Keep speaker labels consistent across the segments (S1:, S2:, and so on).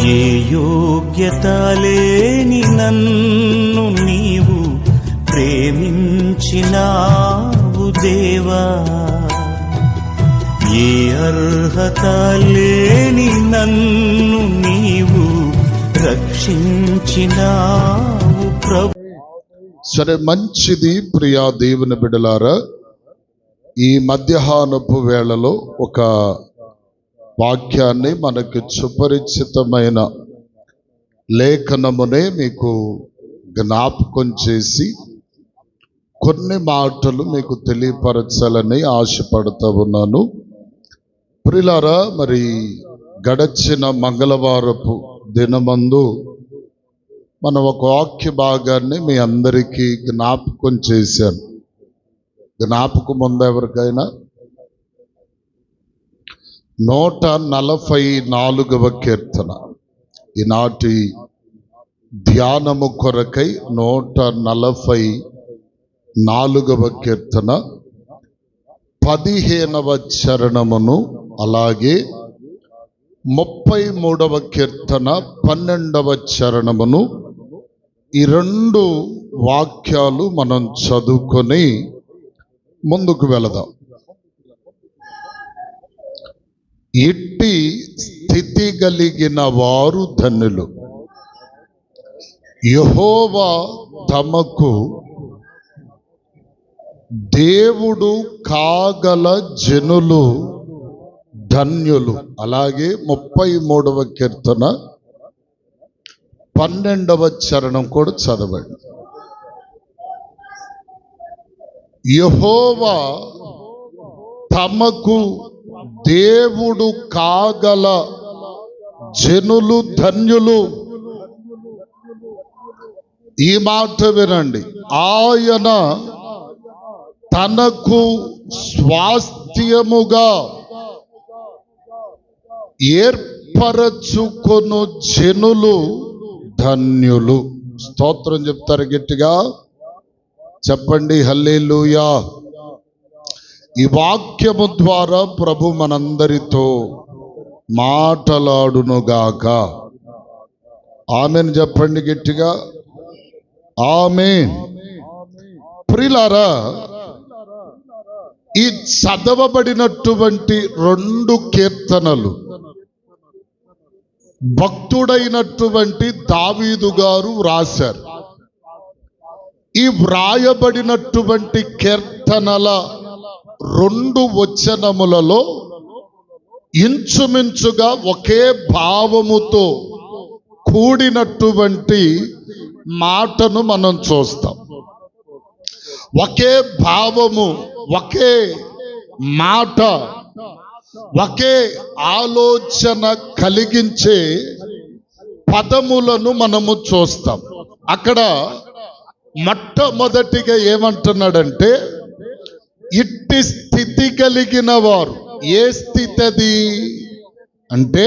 S1: ఏ యోగ్యత లేని నన్ను నీవు ప్రేమించినావు దేవా, ఏ అర్హత లేని నన్ను నీవు రక్షించినావు ప్రభు.
S2: సరే, మంచిది ప్రియా దేవుని బిడ్డలారా. ఈ మధ్యాహ్నపు వేళలో ఒక వాక్యాన్ని మనకు సుపరిచితమైన లేఖనమునే మీకు జ్ఞాపకం చేసి కొన్ని మాటలు మీకు తెలియపరచాలని ఆశపడుతూ ఉన్నాను. ప్రియులారా, మరి గడచిన మంగళవారపు దినమందు మనం ఒక వాక్య భాగాన్ని మీ అందరికీ జ్ఞాపకం చేశాను. జ్ఞాపకం ఉందా ఎవరికైనా? 144వ కీర్తన ఈనాటి ధ్యానము కొరకై 144వ కీర్తన 15వ చరణమును, అలాగే 33వ కీర్తన 12వ చరణమును, ఈ రెండు వాక్యాలు మనం చదువుకొని ముందుకు వెళదాం. ఇట్టి స్థితి కలిగిన వారు ధన్యులు, యెహోవా తమకు దేవుడు కాగల జనులు ధన్యులు. అలాగే 33వ కీర్తన 12వ చరణం కూడా చదవండి. యెహోవా తమకు దేవుడు కాగల జనులు ధన్యులు. ఈ మాట వినండి. ఆయన తనకు స్వాస్థ్యముగా ఏర్పరచుకొను జనులు ధన్యులు. స్తోత్రం చెప్తారు గట్టిగా చెప్పండి, హల్లెలూయా. ఈ వాక్యము ద్వారా ప్రభు మనందరితో మాటలాడునుగాక. ఆమేన్ చెప్పండి గట్టిగా, ఆమేన్. ప్రియులారా, ఈ చదవబడినటువంటి రెండు కీర్తనలు భక్తుడైనటువంటి దావీదు గారు వ్రాశారు. ఈ వ్రాయబడినటువంటి కీర్తనల రెండు వచనములలో ఇంచుమించుగా ఒకే భావముతో కూడినటువంటి మాటను మనం చూస్తాం. ఒకే భావము, ఒకే మాట, ఒకే ఆలోచన కలిగించే పదములను మనము చూస్తాం. అక్కడ మొట్టమొదటిగా ఏమంటున్నాడంటే, ఇట్టి స్థితి కలిగిన వారు. ఏ స్థితి అది అంటే,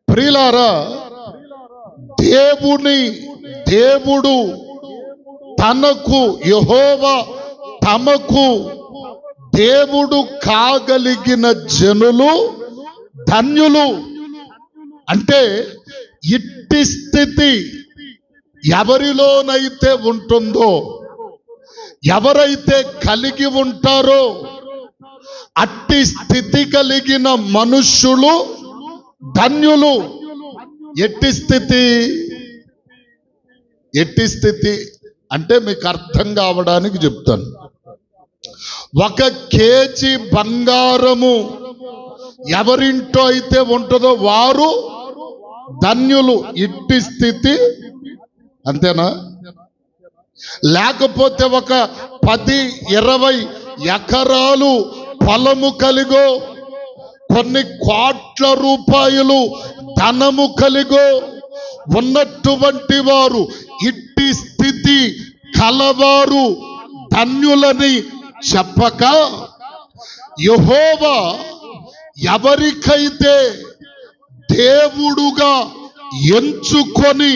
S2: ప్రియులారా, దేవుడు తనకు, యెహోవా తమకు దేవుడు కాగలిగిన జనులు ధన్యులు. అంటే ఇట్టి స్థితి ఎవరిలోనైతే ఉంటుందో, ఎవరైతే కలిగి ఉంటారో, అట్టి స్థితి కలిగిన మనుష్యులు ధన్యులు. ఎట్టి స్థితి? ఎట్టి స్థితి అంటే మీకు అర్థం కావడానికి చెప్తాను. 1 కేజీ బంగారము ఎవరింటో అయితే ఉంటుందో వారు ధన్యులు. ఇట్టి స్థితి అంతేనా? లేకపోతే ఒక 10-20 ఎకరాలు పొలము కలిగో, కొన్ని కోట్ల రూపాయలు ధనము కలిగో ఉన్నటువంటి వారు, ఇట్టి స్థితి కలవారు ధన్యులని చెప్పక, యెహోవా ఎవరికైతే దేవుడుగా ఎంచుకొని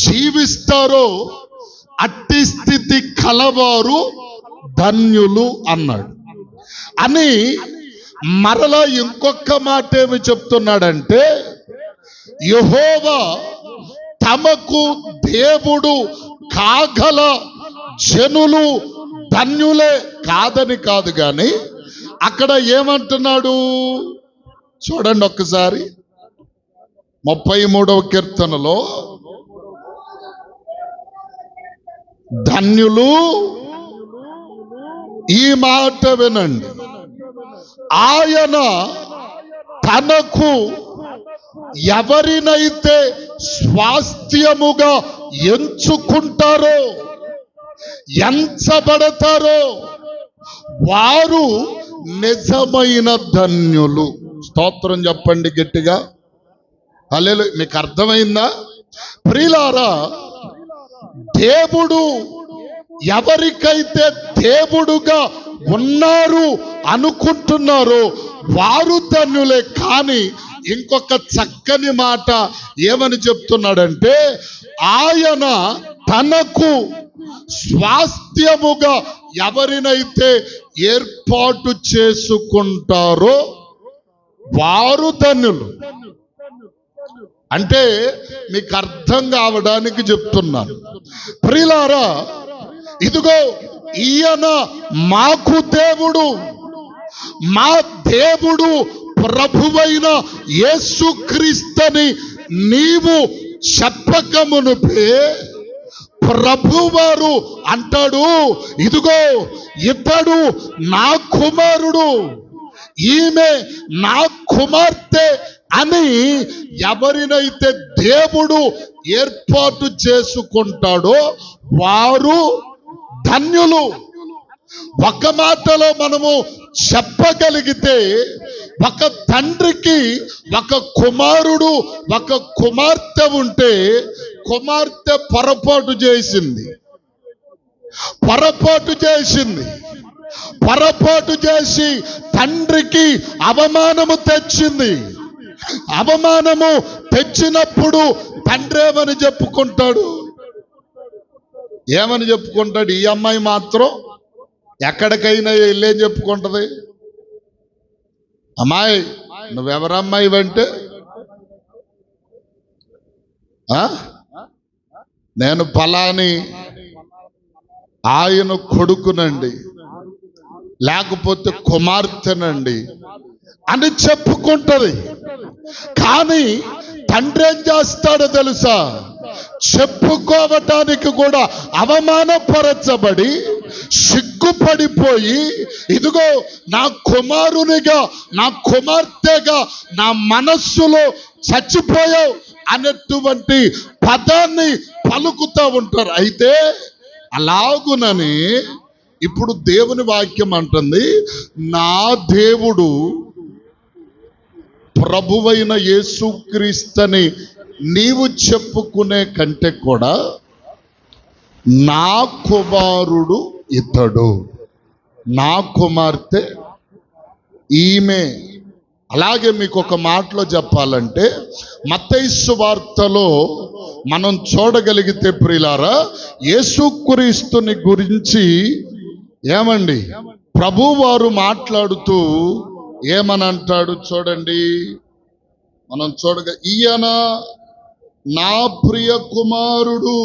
S2: జీవిస్తారో అట్టి స్థితి కలవారు ధన్యులు అన్నాడు. అని మరలా ఇంకొక మాట ఏమి చెప్తున్నాడంటే, యెహోవా తమకు దేవుడు కాగల జనులు ధన్యులే కాదని కాదు గాని అక్కడ ఏమంటున్నాడు చూడండి ఒక్కసారి 33వ కీర్తనలో ధన్యులు ఈ మాట వినండి, ఆయన తనకు ఎవరినైతే స్వాస్థ్యముగా ఎంచుకుంటారో ఎంచబడతారో వారు నిజమైన ధన్యులు. స్తోత్రం చెప్పండి గట్టిగా. హల్లెలూయా. మీకు అర్థమైందా ప్రియులారా? దేవుడు ఎవరికైతే దేవుడుగా ఉన్నారు అనుకుంటున్నారో వారు ధన్యులే. కానీ ఇంకొక చక్కని మాట ఏమని చెప్తున్నాడంటే, ఆయన తనకు స్వాస్థ్యముగా ఎవరినైతే ఏర్పాటు చేసుకుంటారో వారు ధన్యులు. అంటే మీకు అర్థం కావడానికి చెప్తున్నాను ప్రియులారా. ఇదిగో ఈయన మాకు దేవుడు, మా దేవుడు ప్రభువైన యేసుక్రీస్తుని నీవు చెప్పకమునుపే ప్రభువారు అంటాడు, ఇదిగో ఇతడు నా కుమారుడు, ఈమె నా కుమార్తె అని ఎవరినైతే దేవుడు ఏర్పాటు చేసుకుంటాడో వారు ధన్యులు. ఒక మాటలో మనము చెప్పగలిగితే, ఒక తండ్రికి ఒక కుమారుడు ఒక కుమార్తె ఉంటే కుమార్తె పొరపాటు చేసి తండ్రికి అవమానము తెచ్చింది. అవమానము తెచ్చినప్పుడు తండ్రి ఏమని చెప్పుకుంటాడు? ఈ అమ్మాయి మాత్రం ఎక్కడికైనా వెళ్ళేం చెప్పుకుంటది, అమ్మాయి నువ్వెవరమ్మాయి అంటే, నేను ఫలాని ఆయన కొడుకునండి, లేకపోతే కుమార్తెనండి అని చెప్పుకుంటది. కానీ తండ్రి ఏం చేస్తాడో తెలుసా? చెప్పుకోవటానికి కూడా అవమానపరచబడి సిగ్గుపడిపోయి, ఇదిగో నా కుమారునిగా నా కుమార్తెగా నా మనస్సులో చచ్చిపోయావు అనేటువంటి పదాన్ని పలుకుతూ ఉంటారు. అయితే అలాగునని ఇప్పుడు దేవుని వాక్యం అంటుంది, నా దేవుడు ప్రభువైన యేసుక్రీస్తుని నీవు చెప్పుకునే కంటే కూడా నా కుమారుడు ఇతడు, నా కుమార్తె ఈమె. అలాగే మీకు ఒక మాటలో చెప్పాలంటే, మత్తయి సువార్తలో మనం చూడగలిగితే ప్రియులారా, యేసుక్రీస్తుని గురించి ఏమండి ప్రభువారు మాట్లాడుతూ ఏమని అంటాడు చూడండి. మనం ఈయన నా ప్రియ కుమారుడు.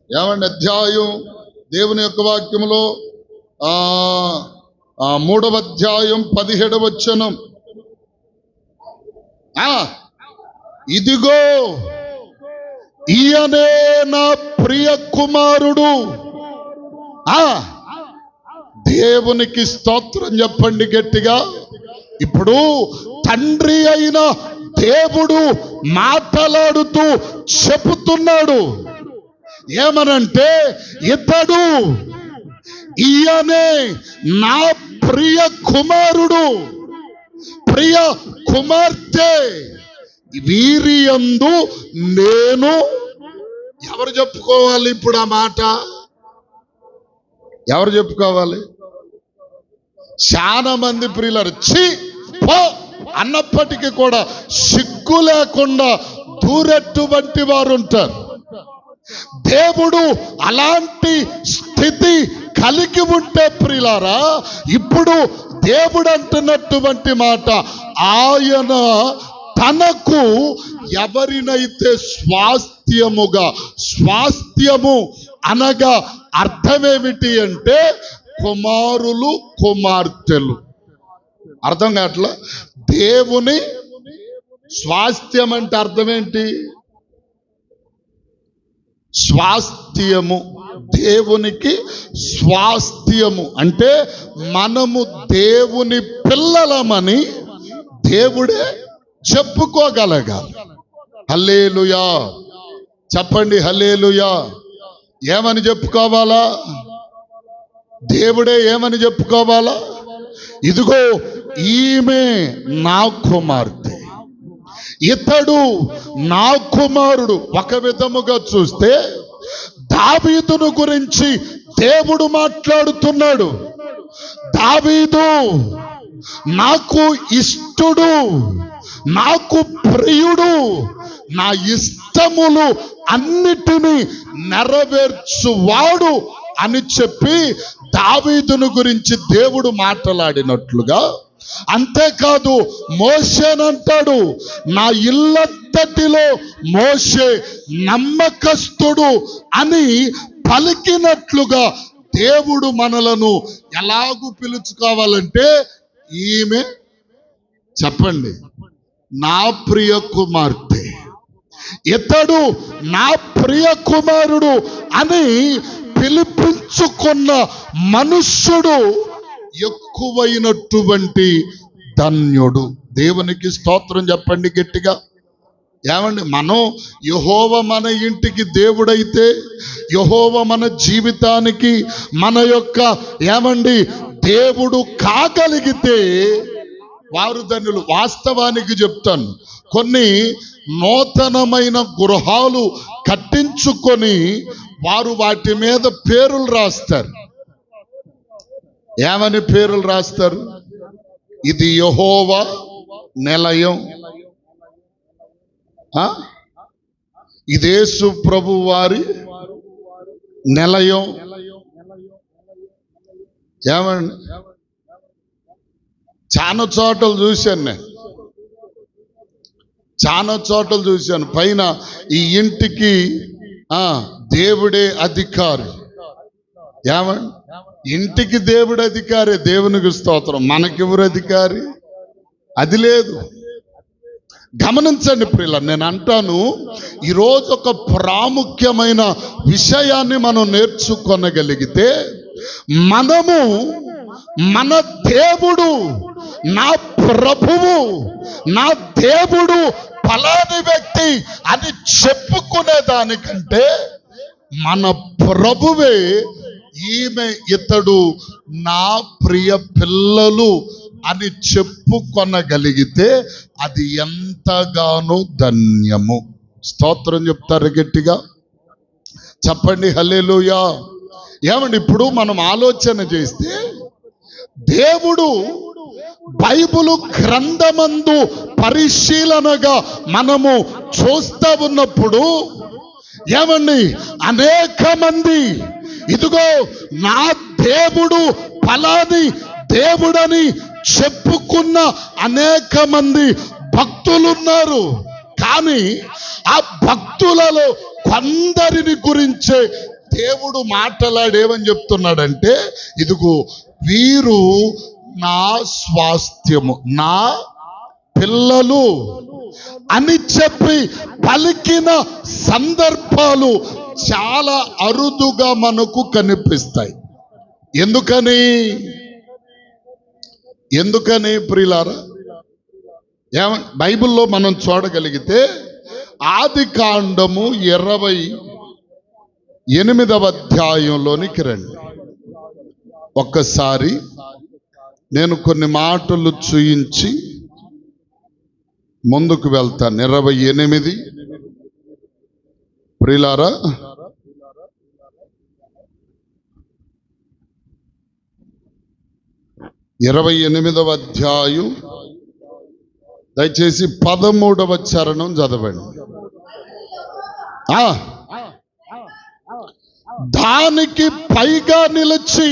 S2: ఏమండి అధ్యాయం దేవుని యొక్క వాక్యంలో 3వ అధ్యాయం 17వ వచనం, ఇదిగో ఈయనే నా ప్రియ కుమారుడు. దేవునికి స్తోత్రం చెప్పండి గట్టిగా. ఇప్పుడు తండ్రి అయిన దేవుడు మాట్లాడుతూ చెబుతున్నాడు ఏమనంటే, ఇతడు ఈయనే నా ప్రియ కుమారుడు, ప్రియ కుమార్తె, వీరియందు నేను. ఎవరు చెప్పుకోవాలి ఇప్పుడు ఆ మాట? ఎవరు చెప్పుకోవాలి? చాలా మంది ప్రియులారు ఛీ పో అన్నప్పటికీ కూడా సిగ్గు లేకుండా దూరెటువంటి వారు ఉంటారు. దేవుడు అలాంటి స్థితి కలిగి ఉంటే ప్రియులారా, ఇప్పుడు దేవుడు అంటున్నటువంటి మాట, ఆయన తనకు ఎవరినైతే స్వాస్థ్యము అనగా అర్థమేమిటి అంటే కుమారులు కుమార్తెలు. అర్థం కావట్లా? దేవుని స్వాస్థ్యం అంటే అర్థం ఏంటి? స్వాస్థ్యము, దేవునికి స్వాస్థ్యము అంటే మనము దేవుని పిల్లలమని దేవుడే చెప్పుకోగలగాలి. హల్లెలూయా చెప్పండి, హల్లెలూయా. ఏమని చెప్పుకోవాలా? దేవుడే ఏమని చెప్పుకోవాలా? ఇదిగో ఈమె నా కుమార్తె, ఇతడు నా కుమారుడు. ఒక విధముగా చూస్తే దావీదును గురించి దేవుడు మాట్లాడుతున్నాడు. దావీదు నాకు ఇష్టుడు, నాకు ప్రియుడు, నా ఇష్టములు అన్నిటినీ నెరవేర్చువాడు అని చెప్పి దావీదును గురించి దేవుడు మాట్లాడినట్లుగా, అంతేకాదు మోషేనంటాడు, నా ఇల్లంతటిలో మోషే నమ్మకస్తుడు అని పలికినట్లుగా దేవుడు మనలను ఎలాగూ పిలుచుకోవాలంటే, ఈమె చెప్పండి నా ప్రియ కుమార్తె, ఇతడు నా ప్రియ కుమారుడు అని పిలిపించుకున్న మనుష్యుడు ఎక్కువైనటువంటి ధన్యుడు. దేవునికి స్తోత్రం చెప్పండి గట్టిగా. ఏమండి, మనం యెహోవా మన ఇంటికి దేవుడైతే, యెహోవా మన జీవితానికి మన యొక్క ఏమండి దేవుడు కాగలిగితే వారు ధన్యులు. వాస్తవానికి చెప్తాను, కొన్ని నూతనమైన గృహాలు కట్టించుకొని వారు వాటి మీద పేర్లు రాస్తారు. ఏమని పేర్లు రాస్తారు? ఇది యెహోవా నిలయం, ఇది యేసు ప్రభు వారి నిలయం. ఏమండి, చాలా చోట్ల చూశాను నేను, చాలా చోట్ల చూశాను. పైన ఈ ఇంటికి దేవుడే అధికారి. ఏమండి, ఇంటికి దేవుడు అధికారి. దేవునికి స్తోత్రం. మనకెవరు అధికారి? అది లేదు. గమనించండి ప్రియుల, నేను అంటాను, ఈరోజు ఒక ప్రాముఖ్యమైన విషయాన్ని మనం నేర్చుకొనగలిగితే, మనము మన దేవుడు, నా ప్రభువు, నా దేవుడు ఫలాని వ్యక్తి అని చెప్పుకునే దానికంటే మన ప్రభువే ఈమె ఇతడు నా ప్రియ పిల్లలు అని చెప్పుకొనగలిగితే అది ఎంతగానో ధన్యము. స్తోత్రం చెప్తారు గట్టిగా చెప్పండి, హల్లెలూయా. ఏమండి, ఇప్పుడు మనం ఆలోచన చేస్తే దేవుడు బైబిలు గ్రంథమందు పరిశీలనగా మనము చూస్తా ఉన్నప్పుడు ఏమండి, అనేక మంది ఇదిగో నా దేవుడు ఫలాని దేవుడని చెప్పుకున్న అనేక మంది భక్తులున్నారు. కానీ ఆ భక్తులలో కొందరిని గురించే దేవుడు మాట్లాడేమని చెప్తున్నాడంటే, ఇదిగో వీరు నా స్వాస్థ్యము, నా పిల్లలు అని చెప్పి పలికిన సందర్భాలు చాలా అరుదుగా మనకు కనిపిస్తాయి. ఎందుకని ప్రియులారా? బైబిల్లో మనం చూడగలిగితే ఆదికాండము 28వ అధ్యాయంలోనికి రండి. ఒక్కసారి నేను కొన్ని మాటలు చూయించి ముందుకు వెళ్తాను. 28 ప్రియులారా, ఇరవై 28వ అధ్యాయం దయచేసి 13వ చరణం చదవండి. దానికి పైగా నిలిచి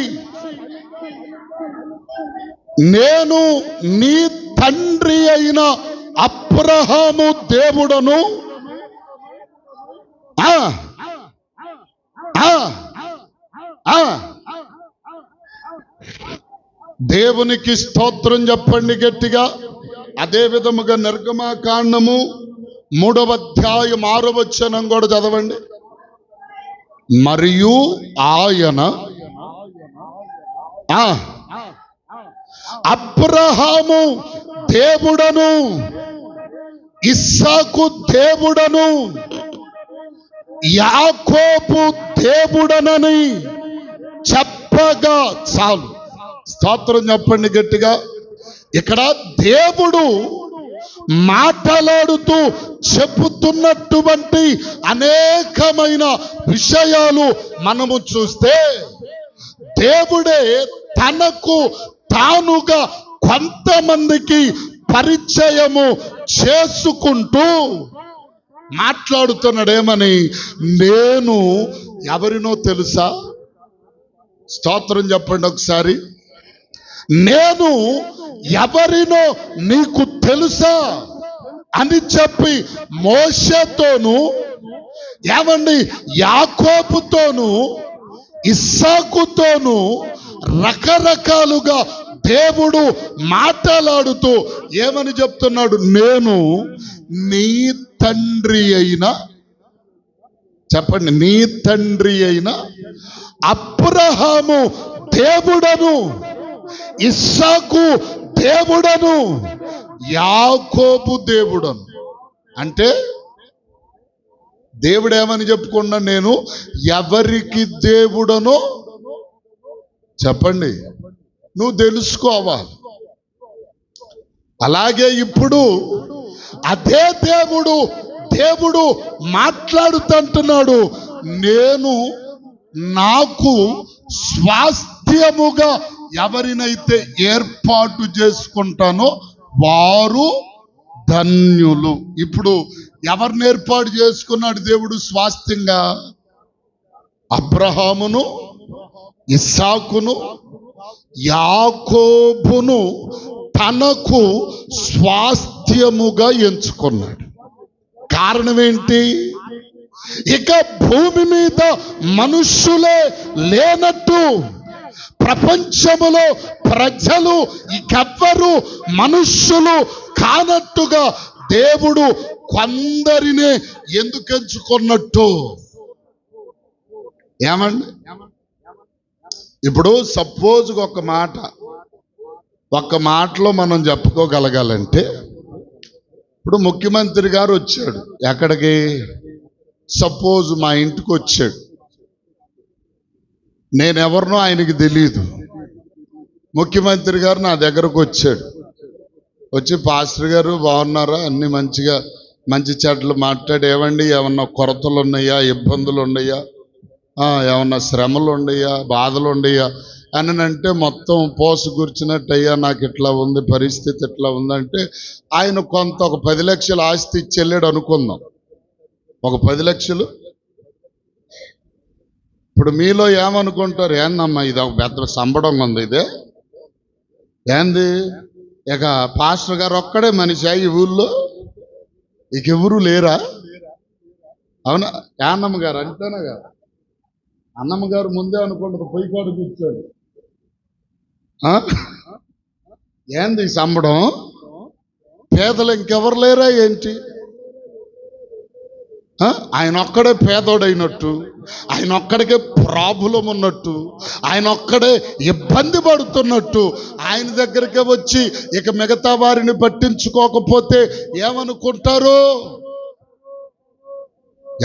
S2: నేను నీ తండ్రి అయిన అబ్రహాము దేవుడను ఆ ఆ ఆ దేవునికి స్తోత్రం చెప్పండి గట్టిగా. అదే విధముగా నిర్గమకాండము 3వ అధ్యాయం 6వ వచనం కూడా చదవండి. మరియు ఆయన అబ్రహాము దేవుడను ఇస్సాకు దేవుడను యాకోబు దేవుడనని చెప్పగా చాలు. స్తోత్రం చెప్పండి గట్టిగా. ఇక్కడ దేవుడు మాట్లాడుతూ చెబుతున్నటువంటి అనేకమైన విషయాలు మనము చూస్తే, దేవుడే తనకు తానుగా కొంతమందికి పరిచయము చేసుకుంటూ మాట్లాడుతున్నాడేమని, నేను ఎవరినో తెలుసా? స్తోత్రం చెప్పండి ఒకసారి. నేను ఎవరినో నీకు తెలుసా అని చెప్పి మోషేతోను, ఏమండి, యాకోబుతోను, ఇస్సాకుతోను రకరకాలుగా దేవుడు మాట్లాడుతూ ఏమని చెప్తున్నాడు? నేను నీ తండ్రి అయిన, చెప్పండి, నీ తండ్రి అయిన అబ్రహాము దేవుడను, ఇస్సాకు దేవుడను, యాకోబు దేవుడను. అంటే దేవుడు ఏమని చెప్పుకున్నా? నేను ఎవరికి దేవుడనో చెప్పండి, నువ్వు తెలుసుకోవాలి. అలాగే ఇప్పుడు అదే దేవుడు మాట్లాడుతుంటున్నాడు, నేను నాకు స్వాస్థ్యముగా ఎవరినైతే ఏర్పాటు చేసుకుంటానో వారు ధన్యులు. ఇప్పుడు ఎవరిని ఏర్పాటు చేసుకున్నాడు దేవుడు స్వాస్థ్యంగా? అబ్రహామును, ఇస్సాకును, యాకోబును తనకు స్వాస్థ్యముగా ఎంచుకున్నాడు. కారణం ఏంటి? ఇక భూమి మీద మనుష్యులే లేనట్టు, ప్రపంచములో ప్రజలు ఇకెవ్వరు మనుష్యులు కానట్టుగా దేవుడు కొందరినే ఎందుకు ఎంచుకున్నట్టు? ఏమండి, ఇప్పుడు సపోజ్ ఒక మాటలో మనం చెప్పుకోగలగాలంటే, ఇప్పుడు ముఖ్యమంత్రి గారు వచ్చాడు ఎక్కడికి? సపోజ్ మా ఇంటికి వచ్చాడు. నేనెవరినో ఆయనకి తెలియదు. ముఖ్యమంత్రి గారు నా దగ్గరకు వచ్చాడు. వచ్చి, పాస్టర్ గారు బాగున్నారా, అన్ని మంచిగా మంచి చెడ్డలు మాట్లాడి, ఏమండి ఏమన్నా కొరతలు ఉన్నాయా, ఇబ్బందులు ఉన్నాయా, ఏమన్నా శ్రమలు ఉన్నాయా, బాధలు ఉన్నాయా అని అంటే, మొత్తం పోసు కూర్చున్నట్టయ్యా, నాకు ఇట్లా ఉంది, పరిస్థితి ఇట్లా ఉందంటే, ఆయన కొంత ఒక 10 లక్షల ఆస్తి ఇచ్చి వెళ్ళాడు అనుకుందాం. ఒక 10 లక్షలు. ఇప్పుడు మీలో ఏమనుకుంటారు? ఏందమ్మా ఇది ఒక పెద్ద సంబడం ఉంది, ఇదే ఏంది, ఇక పాస్టర్ గారు ఒక్కడే మనిషి ఈ ఊళ్ళో, ఇక ఎవరు లేరా? అవునా? యానమ్మ గారు అంతేనా గారు? అన్నమ్మ గారు ముందే అనుకుంటుంది, పొయ్యి కాడు కూర్చోడు. ఏంది ఈ సంబడం? పేదలు ఇంకెవరు లేరా ఏంటి? ఆయన ఒక్కడే పేదోడైనట్టు, ఆయన ఒక్కడికే ప్రాబ్లం ఉన్నట్టు, ఆయన ఒక్కడే ఇబ్బంది పడుతున్నట్టు ఆయన దగ్గరికి వచ్చి ఇక మిగతా వారిని పట్టించుకోకపోతే ఏమనుకుంటారు?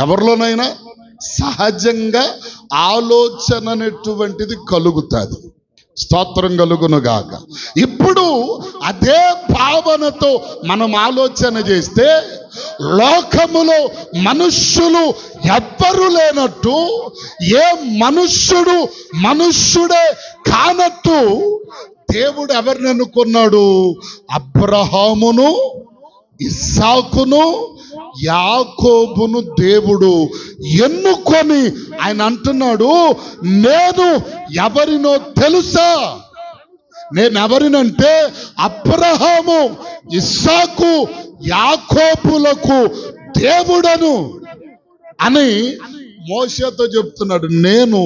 S2: ఎవరిలోనైనా సహజంగా ఆలోచన అనేటువంటిది కలుగుతుంది. స్తోత్రం కలుగునుగాక. ఇప్పుడు అదే భావనతో మనం ఆలోచన చేస్తే, లోకములో మనుష్యులు ఎవ్వరు లేనట్టు, ఏ మనుష్యుడే కానట్టు దేవుడు ఎవరిని అనుకున్నాడు? అబ్రహామును, ఇస్సాకును, యాకోబును దేవుడు ఎన్నుకొని ఆయన అంటున్నాడు, నేను ఎవరినో తెలుసా? నేను ఎవరినంటే అబ్రహాము, ఇస్సాకు, యాకోబులకు దేవుడను అని మోషేతో చెప్తున్నాడు. నేను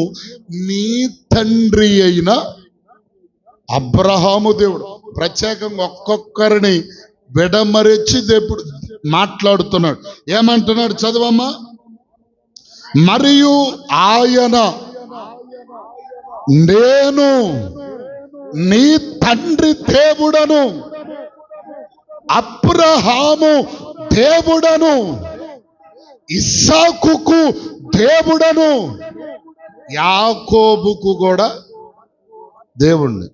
S2: నీ తండ్రి అయిన అబ్రహాము దేవుడు. ప్రత్యేకంగా ఒక్కొక్కరిని విడమరిచి దేవుడు మాట్లాడుతున్నాడు. ఏమంటున్నాడు చదవమ్మా. మరియు ఆయన నేను నీ తండ్రి దేవుడను, అబ్రహాము దేవుడను, ఇస్సాకుకు దేవుడను, యాకోబుకు కూడా దేవుణ్ణి.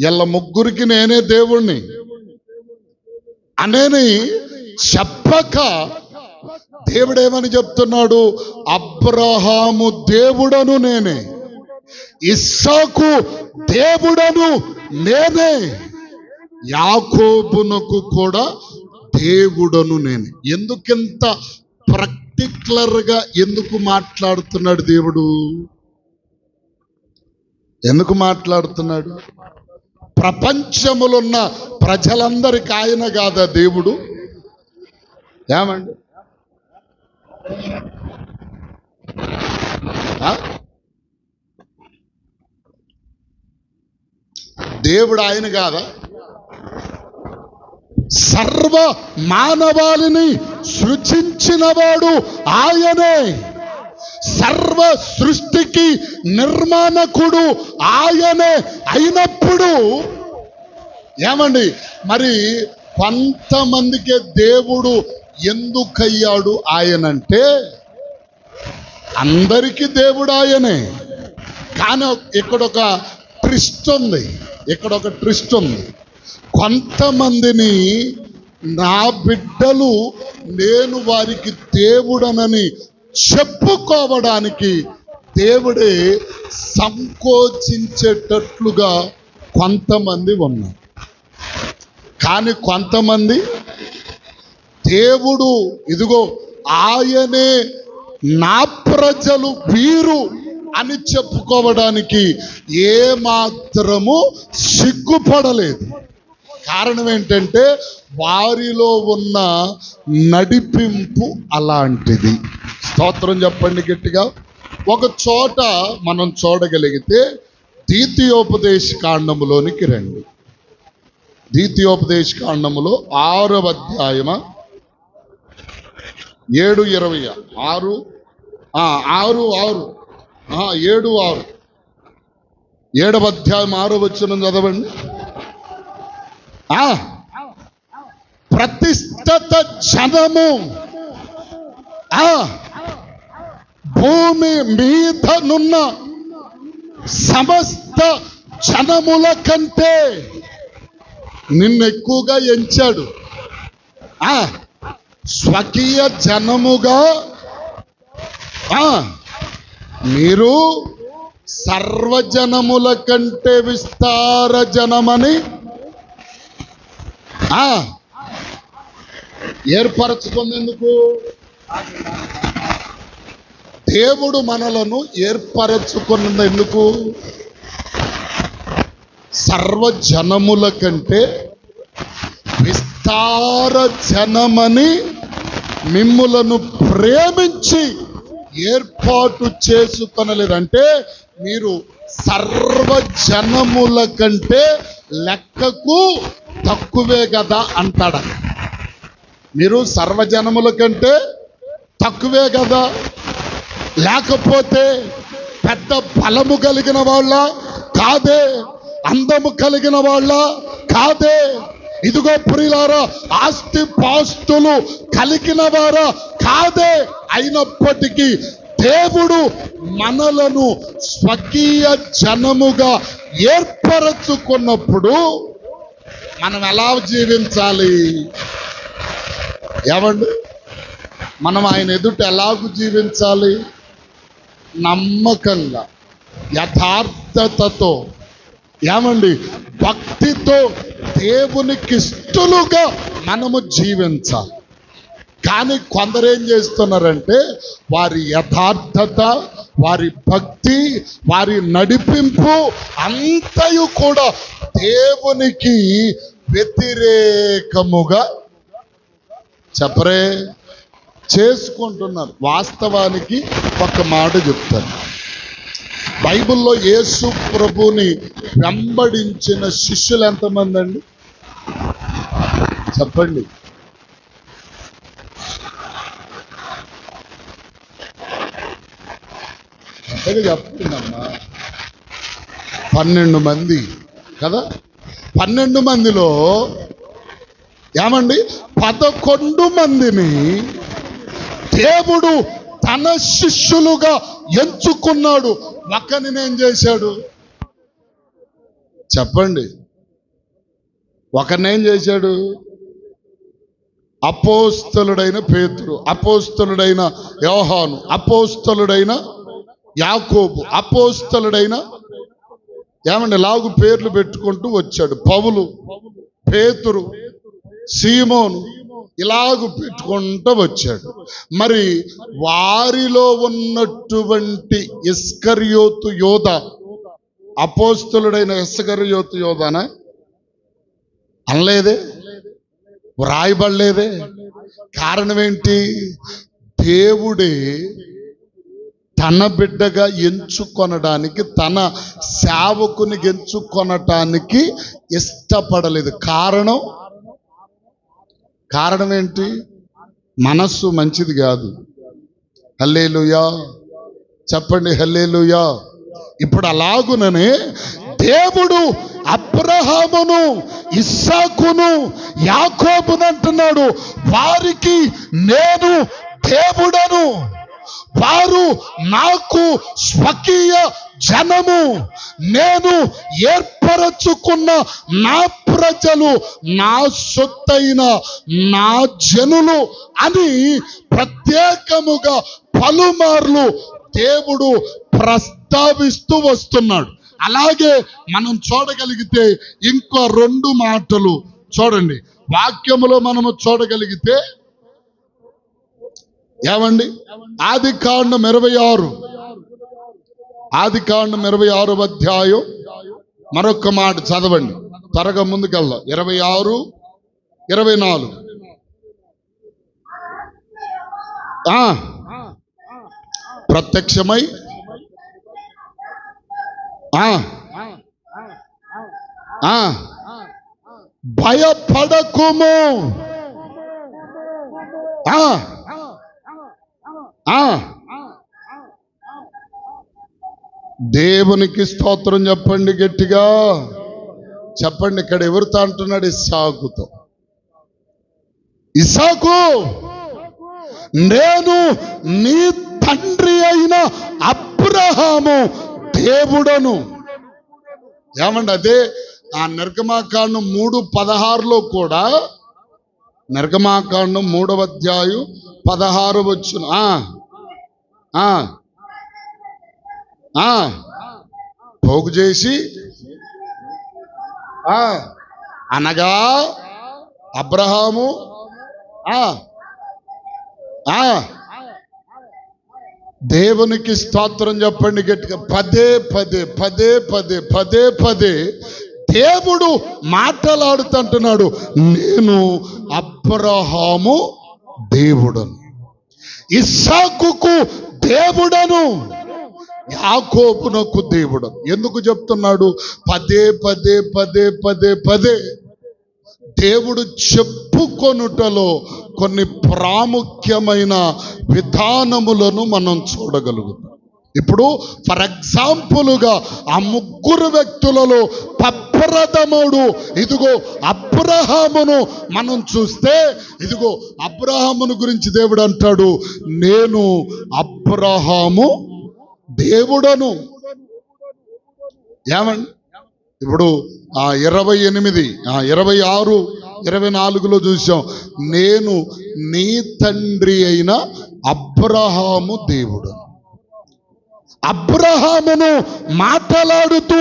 S2: వీళ్ళ ముగ్గురికి నేనే దేవుణ్ణి అనేని చెప్పక దేవుడేమని చెప్తున్నాడు? అబ్రహాము దేవుడను నేనే, ఇస్సాకు దేవుడను నేనే, యాకోబునకు కూడా దేవుడను నేనే. ఎందుకింత పర్టిక్యులర్ గా ఎందుకు మాట్లాడుతున్నాడు దేవుడు? ఎందుకు మాట్లాడుతున్నాడు? ప్రపంచములున్న ప్రజలందరికీ ఆయన కాదా దేవుడు? ఏమండి? దేవుడు ఆయన కాదా? సర్వ మానవాళిని సృజించినవాడు ఆయనే. సర్వ సృష్టికి నిర్మాణకుడు ఆయనే అయినప్పుడు ఏమండి మరి కొంతమందికే దేవుడు ఎందుకయ్యాడు ఆయనంటే, అందరికీ దేవుడు ఆయనే. కానీ ఇక్కడ ఒక ట్విస్ట్ ఉంది. కొంతమందిని నా బిడ్డలు నేను వారికి దేవుడనని చెప్పుకోవడానికి దేవుడే సంకోచించేటట్లుగా కొంతమంది ఉన్నారు. కానీ కొంతమంది దేవుడు ఇదిగో ఆయనే నా ప్రజలు వీరు అని చెప్పుకోవడానికి ఏమాత్రము సిగ్గుపడలేదు. కారణం ఏంటంటే వారిలో ఉన్న నడిపింపు అలాంటిది. స్తోత్రం చెప్పండి గట్టిగా. ఒక చోట మనం చూడగలిగితే ద్వితీయోపదేశ కాండములోనికి రండి. ద్వితీయోపదేశ కాండములో 6వ అధ్యాయమా 7:26 7వ అధ్యాయం 6వ వచనం చదవండి. ప్రతిష్ఠిత జనము భూమి మీదనున్న సమస్త జనముల కంటే నిన్ను ఎక్కువగా ఎంచాడు. స్వకీయ జనముగా మీరు సర్వజనముల కంటే విస్తార జనమని ఏర్పరచుకునేందుకు దేవుడు మనలను ఏర్పరచుకున్నందుకు సర్వజనముల కంటే విస్తార జనమని మిమ్ములను ప్రేమించి ఏర్పాటు చేసుకొనలేదంటే మీరు సర్వజనముల కంటే లెక్కకు తక్కువే కదా అంటాడ. మీరు సర్వజనముల కంటే తక్కువే కదా, లేకపోతే పెద్ద బలము కలిగిన వాళ్ళ కాదే, అందము కలిగిన వాళ్ళ కాదే, ఇదిగో ప్రియులారా ఆస్తి పాస్తులు కలిగిన వారా కాదే. అయినప్పటికీ దేవుడు మనలను స్వకీయ జనముగా ఏర్పరచుకున్నప్పుడు మనం ఎలా జీవించాలి? ఏమండి, మనం ఆయన ఎదుట ఎలాగూ జీవించాలి? నమ్మకంగా, యథార్థతతో, ఏమండి భక్తితో దేవునికి ఇష్టలుగా మనము జీవించాలి. కానీ కొందరు ఏం చేస్తున్నారంటే వారి యథార్థత, వారి భక్తి, వారి నడిపింపు అంతయు కూడా దేవునికి వ్యతిరేకముగా చెప్పరే, చేసుకుంటున్నారు. వాస్తవానికి ఒక మాట చెప్తాను. బైబిల్లో యేసు ప్రభుని వెంబడించిన శిష్యులు ఎంతమంది అండి చెప్పండి? చెప్తుందమ్మా, 12 మంది కదా. 12 మందిలో ఏమండి 11 మందిని దేవుడు తన శిష్యులుగా ఎంచుకున్నాడు. ఒకరిని ఏం చేశాడు చెప్పండి? ఒకరిని ఏం చేశాడు? అపోస్తలుడైన పేతురు, అపోస్తలుడైన యోహాను, అపోస్తలుడైన యాకోబు, అపోస్తలుడైన ఏమండి లాగు పేర్లు పెట్టుకుంటూ వచ్చాడు. పౌలు, పేతురు, సీమోను, ఇలాగు పెట్టుకుంటూ వచ్చాడు. మరి వారిలో ఉన్నటువంటి ఇస్కరియోతు యోధ అపోస్తలుడైన ఇస్కరియోతు యోధానా? అనలేదే, వ్రాయబడలేదే. కారణం ఏంటి? దేవుడే తన బిడ్డగా ఎంచుకొనడానికి, తన సేవకుని ఎంచుకొనటానికి ఇష్టపడలేదు. కారణం ఏంటి? మనస్సు మంచిది కాదు. హల్లెలూయా చెప్పండి, హల్లెలూయా. ఇప్పుడు అలాగుననే దేవుడు అబ్రహామును, ఇస్సాకును, యాకోబును అంటున్నాడు, వారికి నేను దేవుడను, వారు నాకు స్వకీయ జనము, నేను ఏర్పరచుకున్న నా ప్రజలు, నా సొత్తైన నా జనులు అని ప్రత్యేకముగా పలుమార్లు దేవుడు ప్రస్తావిస్తూ వస్తున్నాడు. అలాగే మనం చూడగలిగితే ఇంకో 2 మాటలు చూడండి, వాక్యములో మనము చూడగలిగితే ఏమండి, ఆదికాండం 26, ఆదికాండం 26వ అధ్యాయం మరొక మాట చదవండి, త్వరగా ముందుకెళ్దాం. 26, 24. ప్రత్యక్షమై భయపడకుము, దేవునికి స్తోత్రం చెప్పండి, గట్టిగా చెప్పండి. ఇక్కడ ఎవరితో అంటున్నాడు? ఇస్సాకుతో. ఇస్సాకు, నేను నీ తండ్రి అయిన అబ్రహాము దేవుడను. ఏమండి, అదే ఆ నిర్గమాకాండం 3:16లో కూడా, నిర్గమాకాండం 3వ అధ్యాయం 16 వచ్చును. పోగు చేసి అనగా అబ్రహాము దేవునికి స్తోత్రం చెప్పండి గట్టిగా. పదే దేవుడు మాట్లాడుతుంటున్నాడు, నేను అబ్రహాము దేవుడను, ఇస్సాకుకు దేవుడను, యాకోబునకు దేవుడను. ఎందుకు చెప్తున్నాడు? పదే దేవుడు చెప్పుకొనుటలో కొన్ని ప్రాముఖ్యమైన విధానములను మనం చూడగలుగుతాం. ఇప్పుడు ఫర్ ఎగ్జాంపుల్గా ఆ 3 వ్యక్తులలో ప్రప్రథముడు ఇదిగో అబ్రహామును మనం చూస్తే, ఇదిగో అబ్రహామును గురించి దేవుడు అంటాడు, నేను అబ్రహాము దేవుడను. ఏమండి, ఇప్పుడు 28, 26, 24లో చూసాం, నేను నీ తండ్రి అయిన అబ్రహాము దేవుడను. అబ్రహామును మాట్లాడుతూ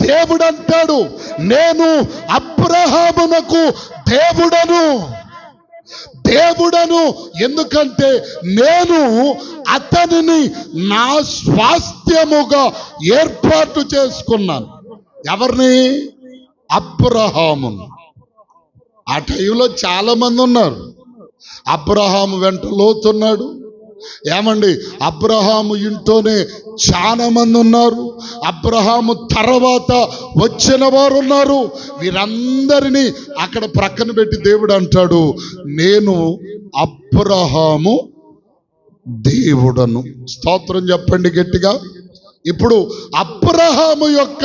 S2: దేవుడు అంటాడు, నేను అబ్రహామునకు దేవుడను. ఎందుకంటే నేను అతనిని నా స్వాస్థ్యముగా ఏర్పాటు చేసుకున్నాను. ఎవరిని? అబ్రహామును. ఆ టైంలో చాలా మంది ఉన్నారు. అబ్రహాము వెంట లోతున్నాడు. ఏమండి, అబ్రహాము ఇంట్లోనే చాలా మంది ఉన్నారు. అబ్రహాము తర్వాత వచ్చిన వారు ఉన్నారు. వీరందరినీ అక్కడ ప్రక్కన పెట్టి దేవుడు అంటాడు, నేను అబ్రహాము దేవుడను. స్తోత్రం చెప్పండి గట్టిగా. ఇప్పుడు అబ్రహాము యొక్క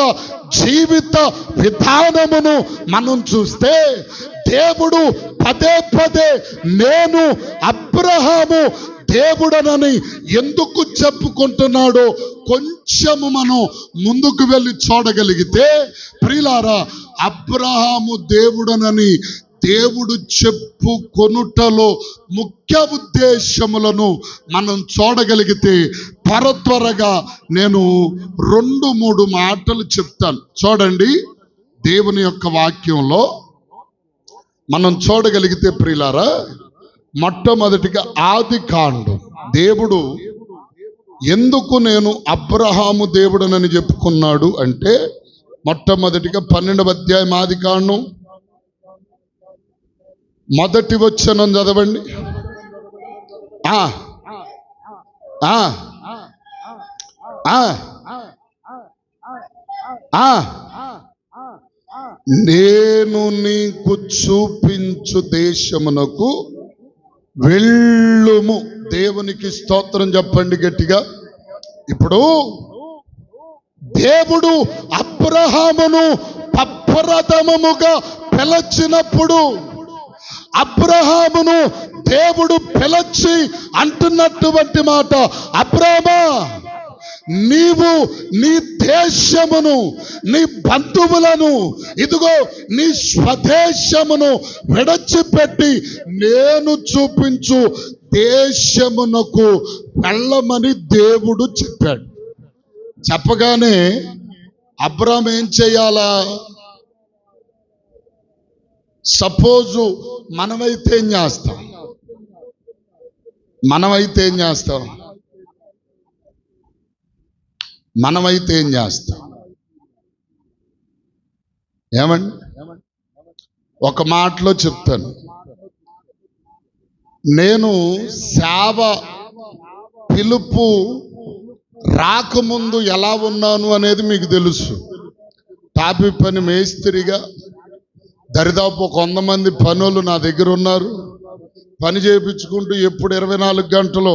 S2: జీవిత విధానమును మనం చూస్తే దేవుడు పదే పదే నేను అబ్రహాము దేవుడనని ఎందుకు చెప్పుకుంటున్నాడో కొంచెము మనం ముందుకు వెళ్ళి చూడగలిగితే, ప్రియులారా, అబ్రహాము దేవుడనని దేవుడు చెప్పుకొనుటలో ముఖ్య ఉద్దేశములను మనం చూడగలిగితే త్వరగా నేను 2-3 మాటలు చెప్తాను. చూడండి, దేవుని యొక్క వాక్యంలో మనం చూడగలిగితే ప్రియులారా, మొట్టమొదటిగా ఆదికాండం. దేవుడు ఎందుకు నేను అబ్రహాము దేవుడనని చెప్పుకున్నాడు అంటే, మొట్టమొదటిగా 12వ అధ్యాయం ఆదికాండం మొదటి వచనం చదవండి. నేను నీకు చూపించు దేశమునకు వెళ్ళుము. దేవునికి స్తోత్రం చెప్పండి గట్టిగా. ఇప్పుడు దేవుడు అబ్రహామును అప్రథమముగా పిలచినప్పుడు, అబ్రహామును దేవుడు పిలచి అంటున్నటువంటి మాట, అబ్రామా, నీవు నీ దేశమును, నీ బంధువులను, ఇదిగో నీ స్వదేశమును విడచిపెట్టి నేను చూపించు దేశమునకు వెళ్ళమని దేవుడు చెప్పాడు. చెప్పగానే అబ్రామ్ ఏం చేయాలా? సపోజు మనమైతే ఏం చేస్తాం? మనమైతే ఏం చేస్తాం? ఏమండి, ఒక మాటలో చెప్తాను. నేను సేవ పిలుపు రాకముందు ఎలా ఉన్నాను అనేది మీకు తెలుసు. టాపీ పని మేస్త్రిగా దరిదాపు 100 మంది పనులు నా దగ్గర ఉన్నారు. పని చేయించుకుంటూ ఎప్పుడు 24 గంటలు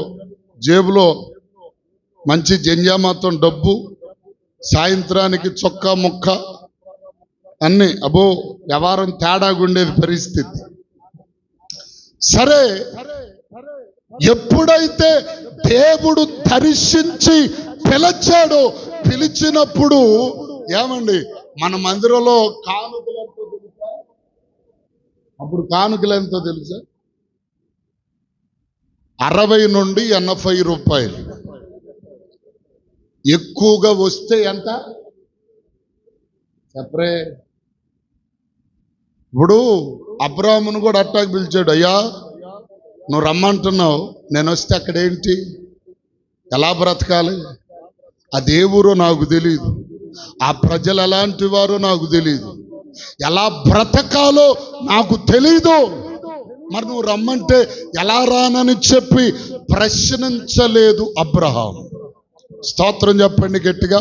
S2: జేబులో మంచి జంజామాతం డబ్బు, సాయంత్రానికి చొక్కా ముక్క అన్ని, అబ్బో వ్యవహారం తేడాగుండేది పరిస్థితి. సరే, ఎప్పుడైతే దేవుడు దర్శించి పిలిచాడో, పిలిచినప్పుడు ఏమండి, మన మందిరంలో కానుకలు ఎంతో తెలుసా? అప్పుడు కానుకలు ఎంతో తెలుసా? 60 నుండి 80 రూపాయలు. ఎక్కువగా వస్తే ఎంత చెప్పరే? ఇప్పుడు అబ్రాహామును కూడా అట్టాకు పిలిచాడు, అయ్యా నువ్వు రమ్మంటున్నావు, నేను వస్తే అక్కడేంటి, ఎలా బ్రతకాలి, అది ఏ ఊరో నాకు తెలియదు, ఆ ప్రజలు ఎలాంటి వారో నాకు తెలియదు, ఎలా బ్రతకాలో నాకు తెలీదు, మరి నువ్వు రమ్మంటే ఎలా రానని చెప్పి ప్రశ్నించలేదు అబ్రహాం. స్తోత్రం చెప్పండి గట్టిగా.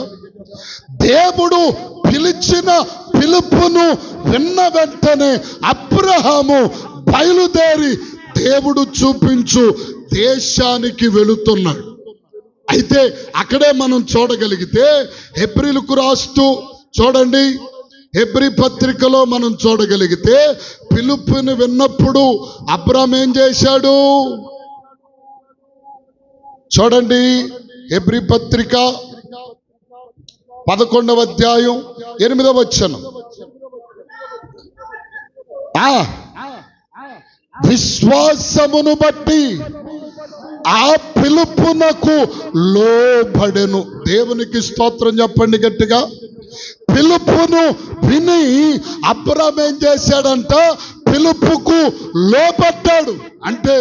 S2: దేవుడు పిలిచిన పిలుపును విన్న వెంటనే అబ్రహాము బయలుదేరి దేవుడు చూపించు దేశానికి వెళుతున్నాడు. అయితే అక్కడే మనం చూడగలిగితే హెబ్రీలకు రాస్తూ చూడండి, హెబ్రీ పత్రికలో మనం చూడగలిగితే పిలుపుని విన్నప్పుడు అబ్రాహాము ఏం చేశాడు చూడండి. హెబ్రీ పత్రిక 11వ అధ్యాయం 8వ వచనం, విశ్వాసమును బట్టి ఆ పిలుపునకు లోబడెను. దేవునికి స్తోత్రం చెప్పండి గట్టిగా. పిలుపును విని అబ్రాహాము ఏం చేశాడంట? పిలుపుకు లోబడ్డాడు. అంటే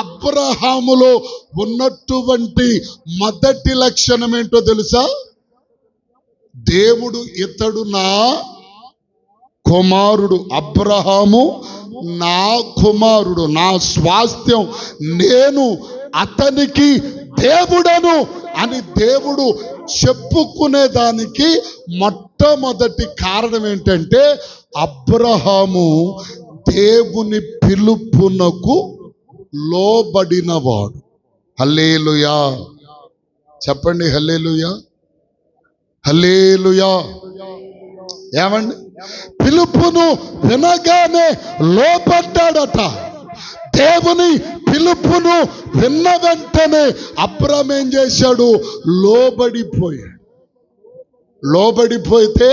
S2: అబ్రహాములో ఉన్నటువంటి మొదటి లక్షణం ఏంటో తెలుసా? దేవుడు ఇతడు నా కుమారుడు, అబ్రహాము నా కుమారుడు, నా స్వాస్థ్యం, నేను అతనికి దేవుడను అని దేవుడు చెప్పుకునేదానికి మొట్టమొదటి కారణం ఏంటంటే అబ్రహాము దేవుని పిలుపునకు లోబడినవాడు. హల్లెలూయా చెప్పండి, హల్లెలూయా, హల్లెలూయా. ఏమండి, పిలుపును వినగానే లోబడ్డాడట. దేవుని పిలుపును విన్న వెంటనే అబ్రహాము ఏం చేశాడు? లోబడిపోయాడు. లోబడిపోతే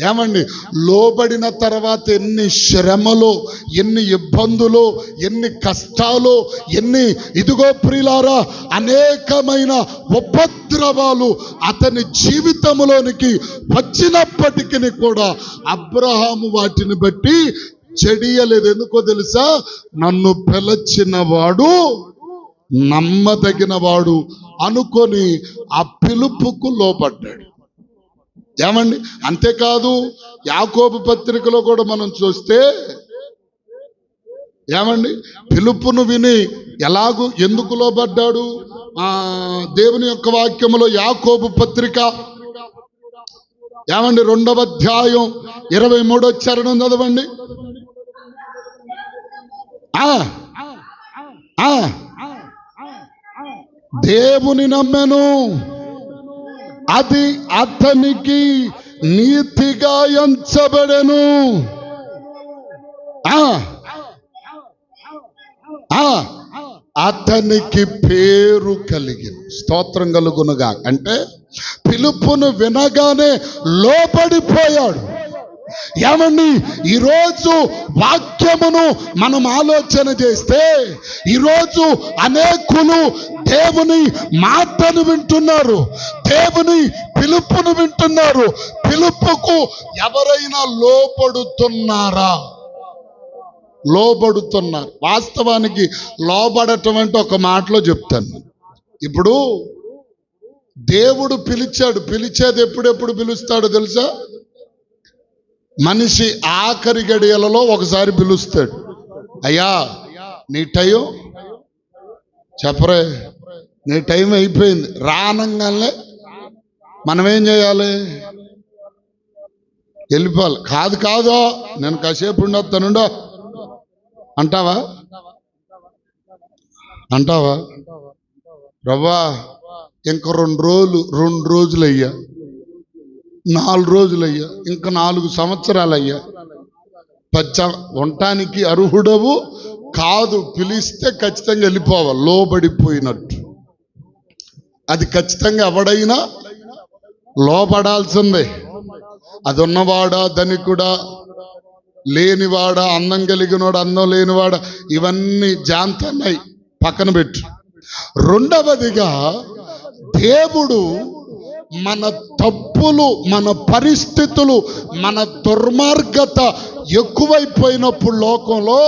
S2: ఏమండి, లోబడిన తర్వాత ఎన్ని శ్రమలు, ఎన్ని ఇబ్బందులు, ఎన్ని కష్టాలు, ఎన్ని ఇదిగో ప్రియులారా అనేకమైన ఉపద్రవాలు అతని జీవితంలోనికి వచ్చినప్పటికీ కూడా అబ్రహాము వాటిని బట్టి చెడియలేదు. ఎందుకో తెలుసా? నన్ను పిలిచిన వాడు నమ్మదగిన వాడు అనుకొని ఆ పిలుపుకు లోబడ్డాడు. ఏమండి, అంతేకాదు యాకోబు పత్రికలో కూడా మనం చూస్తే ఏమండి, పిలుపును విని ఎందుకు లోబడ్డాడు? దేవుని యొక్క వాక్యములో యాకోబు పత్రిక ఏమండి 2వ అధ్యాయం 23వ చరణం చదవండి. దేవుని నమ్మెను, అది అతనికి నీతిగా ఎంచబడెను. అతనికి పేరు కలిగింది. స్తోత్రం కలుగునుగా. అంటే పిలుపును వినగానే లోబడిపోయాడు. ఏమండి, ఈరోజు వాక్యమును మనం ఆలోచన చేస్తే ఈరోజు అనేకులు దేవుని మాటను వింటున్నారు, దేవుని పిలుపును వింటున్నారు. పిలుపుకు ఎవరైనా లోబడుతున్నారా? లోబడుతున్నారు. వాస్తవానికి లోబడటం అంటే ఒక మాటలో చెప్తాను. ఇప్పుడు దేవుడు పిలిచాడు. పిలిచేది ఎప్పుడెప్పుడు పిలుస్తాడో తెలుసా? మనిషి ఆఖరి గడియలలో ఒకసారి పిలుస్తాడు. అయ్యా నీ టైం చెప్పరే, నీ టైం అయిపోయింది. రానంగానే మనం ఏం చేయాలి? వెళ్ళిపోవాలి. కాదు నేను కాసేపు ఉండొస్తానుండో అంటావా? రవ్వా ఇంక 2 రోజులు అయ్యా, 4 రోజులు అయ్యా, ఇంకా 4 సంవత్సరాలు అయ్యా, ఉండటానికి అర్హుడవు కాదు. పిలిస్తే ఖచ్చితంగా వెళ్ళిపోవాలి. లోబడిపోయినట్టు. అది ఖచ్చితంగా ఎవడైనా లోబడాల్సిందే. అది ఉన్నవాడా, ధనికుడా, లేనివాడా, అందం కలిగినవాడా, అందం లేనివాడా, ఇవన్నీ జాంతన్నాయి, పక్కన పెట్టు. రెండవదిగా దేవుడు మన తప్పులు, మన పరిస్థితులు, మన దుర్మార్గత ఎక్కువైపోయినప్పుడు లోకంలో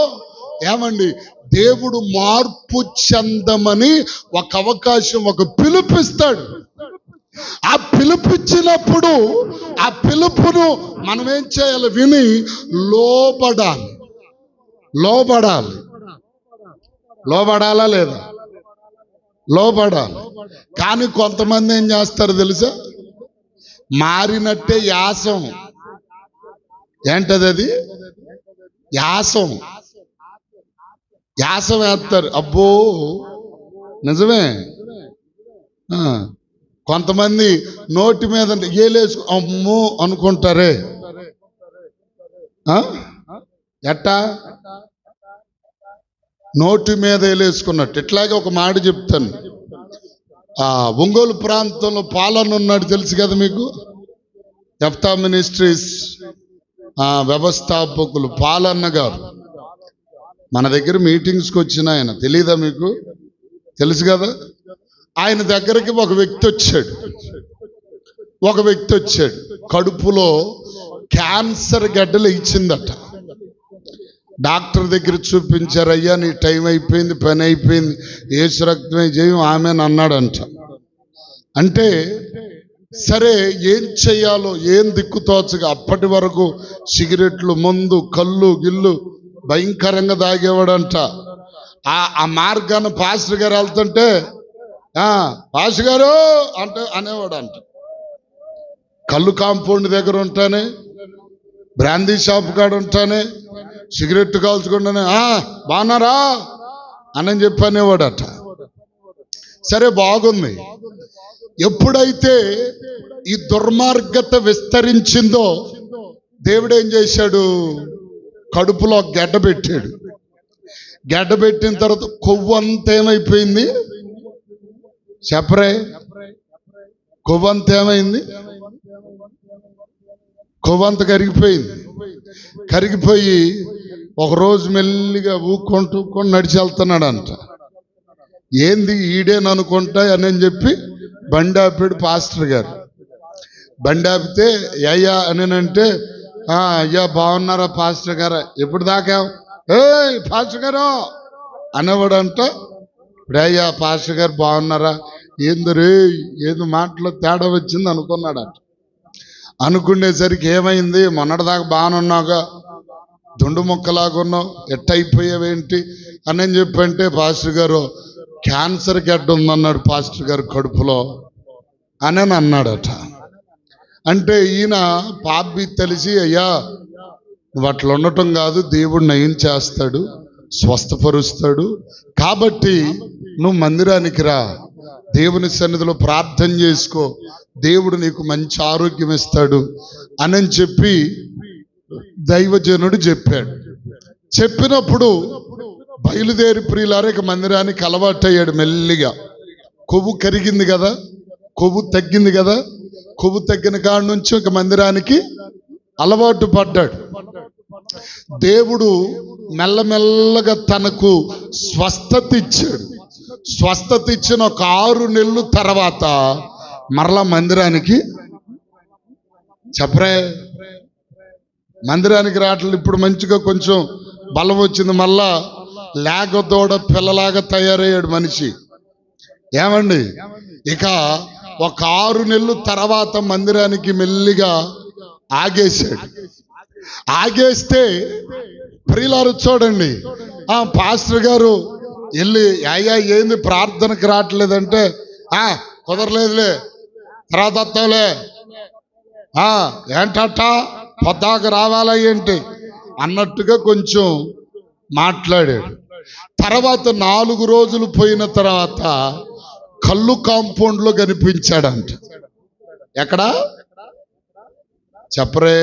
S2: ఏమండి, దేవుడు మార్పు చెందమని ఒక అవకాశం, ఒక పిలుపిస్తాడు. ఆ పిలుపిచ్చినప్పుడు ఆ పిలుపును మనం ఏం చేయాలి? విని లోబడాలి. లోబడాలా లేదా? లోబడాలి. కానీ కొంతమంది ఏం చేస్తారు తెలుసా? మారినట్టే యాసం. ఏంటది? అది యాసం వేస్తారు. అబ్బో నిజమే. కొంతమంది నోటి మీద ఏలేసు అమ్మో అనుకుంటారే. ఎట్టా? నోటి మీద ఏలేసుకున్నట్టు. ఇట్లాగే ఒక మాట చెప్తాను. ఒంగోలు ప్రాంతంలో పాలన ఉన్నాడు, తెలుసు కదా మీకు. ఎఫ్తా మినిస్ట్రీస్ వ్యవస్థాపకులు పాలన్న గారు మన దగ్గర మీటింగ్స్కి వచ్చిన ఆయన. తెలీదా మీకు? తెలుసు కదా. ఆయన దగ్గరికి ఒక వ్యక్తి వచ్చాడు. కడుపులో క్యాన్సర్ గడ్డలు ఇచ్చిందట. డాక్టర్ దగ్గర చూపించారు. అయ్యా నీ టైం అయిపోయింది, పని అయిపోయింది, ఏసు రక్తమే జయం ఆమె అన్నాడంట. అంటే సరే ఏం చెయ్యాలో ఏం దిక్కుతోచగా అప్పటి వరకు సిగరెట్లు, మందు, కళ్ళు గిల్లు భయంకరంగా తాగేవాడంట. ఆ మార్గాన్ని పాస్టర్ గారు వెళ్తుంటే పాస్టర్ గారు అంటే అనేవాడంట. కళ్ళు కాంపౌండ్ దగ్గర ఉంటానే, బ్రాందీ షాప్ కాడ ఉంటానే, సిగరెట్ కాల్చుకుండానే బాగున్నారా అని చెప్పి అనేవాడట. సరే బాగుంది. ఎప్పుడైతే ఈ దుర్మార్గత విస్తరించిందో దేవుడు ఏం చేశాడు, కడుపులో గడ్డ పెట్టాడు. గడ్డ పెట్టిన తర్వాత కొవ్వు అంతా ఏమైపోయింది చెప్పరే? కొవ్వు అంతా ఏమైంది? కొవ్వు అంతా కరిగిపోయింది. కరిగిపోయి ఒకరోజు మెల్లిగా ఊక్కుంటూ నడిచి వెళ్తున్నాడంట. ఏంది ఈడేననుకుంటా అని చెప్పి బండి ఆపాడు పాస్టర్ గారు. బండి ఆపితే అయ్యా అని అంటే అయ్యా బాగున్నారా పాస్టర్ గారు, ఎప్పుడు దాకా పాస్టర్ గారు అనేవాడంట. ఇప్పుడు అయ్యా పాస్టర్ గారు బాగున్నారా, ఏందరే ఏదో మాటలో తేడా వచ్చింది అనుకున్నాడంట. అనుకునేసరికి ఏమైంది, మొన్నటిదాకా బాగానున్నావుగా, దుండు మొక్కలాగా ఉన్నావు, ఎట్టయిపోయావేంటి అని చెప్పంటే పాస్టర్ గారు క్యాన్సర్ గడ్డ ఉందన్నాడు పాస్టర్ గారు కడుపులో అని అన్నాడట. అంటే ఈయన పాపి తెలిసి అయ్యా నువ్వు అట్లా ఉండటం కాదు, దేవుడు నయం చేస్తాడు, స్వస్థపరుస్తాడు, కాబట్టి నువ్వు మందిరానికి రా, దేవుని సన్నిధిలో ప్రార్థన చేసుకో, దేవుడు నీకు మంచి ఆరోగ్యం ఇస్తాడు అని చెప్పి దైవజనుడు చెప్పాడు. చెప్పినప్పుడు బయలుదేరి ప్రియులారా ఇక మందిరానికి అలవాటయ్యాడు మెల్లిగా. కొవ్వు కరిగింది కదా, కొవ్వు తగ్గింది కదా, కొవ్వు తగ్గిన కాడ నుంచి ఒక మందిరానికి అలవాటు పడ్డాడు. దేవుడు మెల్లమెల్లగా తనకు స్వస్థత ఇచ్చాడు. స్వస్థత ఇచ్చిన ఒక 6 నెలలు తర్వాత మరలా మందిరానికి చెప్పరే మందిరానికి రావట్లేదు. ఇప్పుడు మంచిగా కొంచెం బలం వచ్చింది, మళ్ళా లేగదోడ పిల్లలాగా తయారయ్యాడు మనిషి. ఏమండి, ఇక ఒక 6 నెలలు తర్వాత మందిరానికి మెల్లిగా ఆగేశాడు. ఆగేస్తే ప్రియులారు చూడండి, పాస్టర్ గారు వెళ్ళి అయ్యా ఏంది ప్రార్థనకు రావట్లేదంటే కుదరలేదులే తర్వాత వస్తావులే, ఏంటట పొద్దాక రావాలా ఏంటి అన్నట్టుగా కొంచెం మాట్లాడాడు. తర్వాత 4 రోజులు పోయిన తర్వాత కళ్ళు కాంపౌండ్ లో కనిపించాడంట. ఎక్కడ చెప్పరే?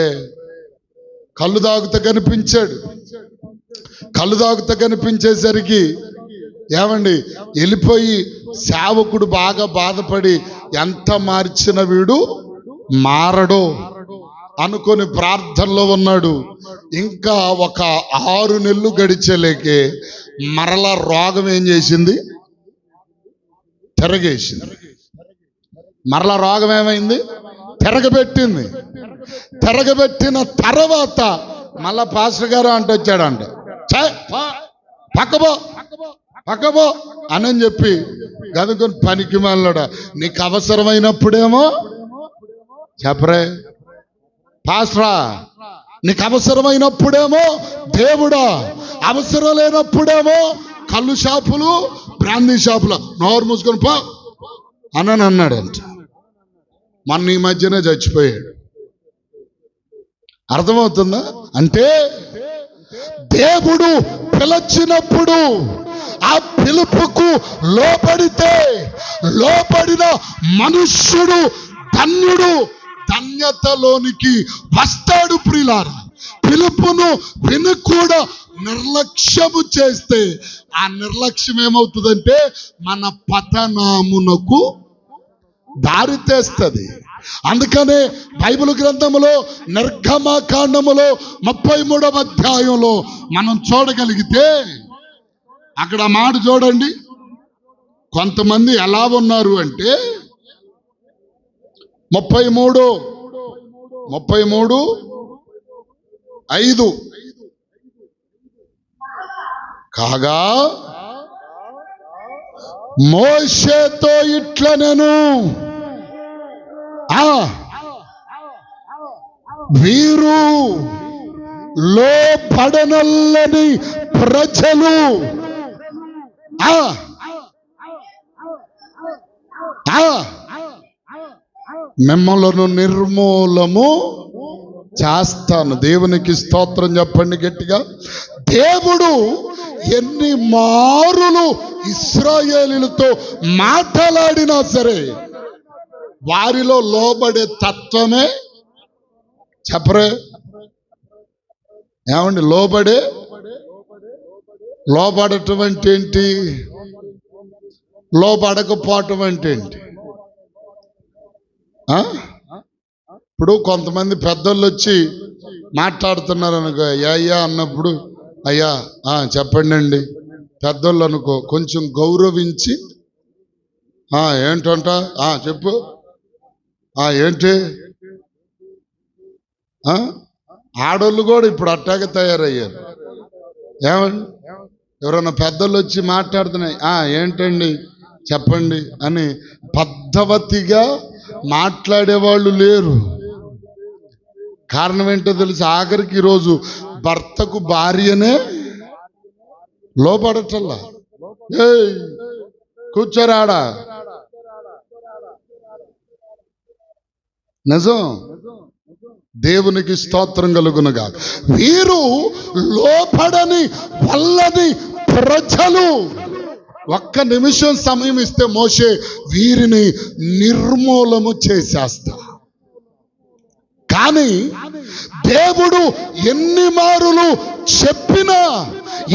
S2: కళ్ళు తాగుతూ కనిపించాడు. కళ్ళు తాగుతూ కనిపించేసరికి ఏమండి వెళ్ళిపోయి సేవకుడు బాగా బాధపడి ఎంత మార్చిన వీడు మారడో అనుకొని ప్రార్థనలో ఉన్నాడు. ఇంకా ఒక 6 నెలలు గడిచేలేకే మరలా రోగం ఏం చేసింది, తిరగేసింది. మరలా రోగం ఏమైంది, తిరగబెట్టింది. తిరగబెట్టిన తర్వాత మళ్ళా పాస్టర్ గారు వచ్చాడంట, పక్కబో పక్కబో అని చెప్పి గదుకొని పనికి మళ్ళడా నీకు అవసరమైనప్పుడేమో చెప్పరే పాస్టరా, నీకు అవసరమైనప్పుడేమో దేవుడా, అవసరం లేనప్పుడేమో కళ్ళు షాపులు బ్రాందీ షాపులు నోరు మూసుకొని పో అని అన్నాడంట. మొన్న ఈ మధ్యనే చచ్చిపోయాడు. అర్థమవుతుందా? అంటే దేవుడు పిలిచినప్పుడు ఆ పిలుపుకు లోబడితే లోబడిన మనుష్యుడు ధన్యుడు, ధన్యతలోనికి వస్తాడు. ప్రియులారా, పిలుపును విని కూడా నిర్లక్ష్యము చేస్తే ఆ నిర్లక్ష్యం ఏమవుతుందంటే మన పతనామునకు దారి తీస్తుంది. అందుకనే బైబిల్ గ్రంథములో నిర్గమకాండములో 33వ అధ్యాయంలో మనం చూడగలిగితే అక్కడ మాట చూడండి. కొంతమంది ఎలా ఉన్నారు అంటే 33:5 కాగా మోషేతో ఇట్లా నేను ఆ వీరు లోపడనల్లని ప్రజలు ఆ ఆ మిమ్మలను నిర్మూలము చేస్తాను. దేవునికి స్తోత్రం చెప్పండి గట్టిగా. దేవుడు ఎన్ని మారులు ఇశ్రాయేలీయులతో మాట్లాడినా సరే వారిలో లోబడే తత్వమే చెప్పరే. ఏమండి లోబడటం అంటే ఏంటి? లోబడకపోవటం అంటే ఏంటి? ఇప్పుడు కొంతమంది పెద్దోళ్ళు వచ్చి మాట్లాడుతున్నారు అనుకో, అయ్యా అన్నప్పుడు అయ్యా చెప్పండి అండి పెద్దోళ్ళు అనుకో, కొంచెం గౌరవించి ఏంటంట చెప్పు ఏంటి. ఆడోళ్ళు కూడా ఇప్పుడు అట్టాగే తయారయ్యారు. ఏమండి ఎవరన్నా పెద్దలు వచ్చి మాట్లాడుతున్నాయి ఏంటండి చెప్పండి అని పద్ధతిగా మాట్లాడేవాళ్ళు లేరు. కారణం ఏంటో తెలుసు, ఆఖరికి ఈరోజు భర్తకు భార్యనే లోపడటల్లా. కూర్చోరాడా నిజం. దేవునికి స్తోత్రం కలుగునుగా. వీరు లోపడని వల్లని ప్రజలు. ఒక్క నిమిషం సమయం ఇస్తే మోషే వీరిని నిర్మూలము చేసేస్తా. కానీ దేవుడు ఎన్ని మారులు చెప్పినా,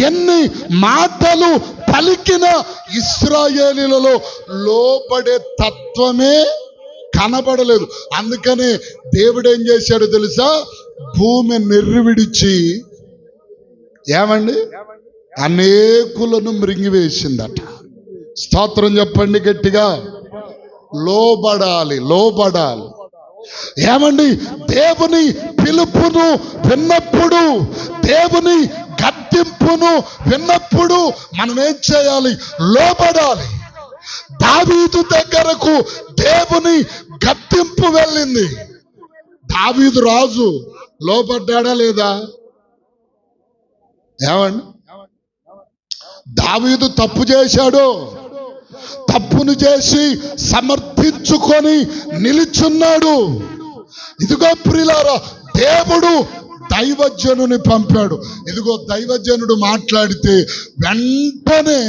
S2: ఎన్ని మాటలు పలికినా ఇశ్రాయేలీయులలో లోబడే తత్వమే కనబడలేదు. అందుకనే దేవుడు ఏం చేశాడు తెలుసా? భూమి నిర్విడిచి ఏమండి అనేకులను మృంగివేసిందట. స్తోత్రం చెప్పండి గట్టిగా. లోబడాలి. ఏమండి దేవుని పిలుపును విన్నప్పుడు, దేవుని గద్దింపును విన్నప్పుడు మనం ఏం చేయాలి? లోబడాలి. దావీదు దగ్గరకు దేవుని గద్దింపు వెళ్ళింది. దావీదు రాజు లోబడ్డాడా లేదా? ఏమండి దావీదు తప్పు చేశాడు. తప్పును చేసి సమర్థించుకొని నిలుచున్నాడు. ఇదిగో ప్రియులారా, దేవుడు దైవజనుని పంపాడు. ఇదిగో దైవజనుడు మాట్లాడితే వెంటనే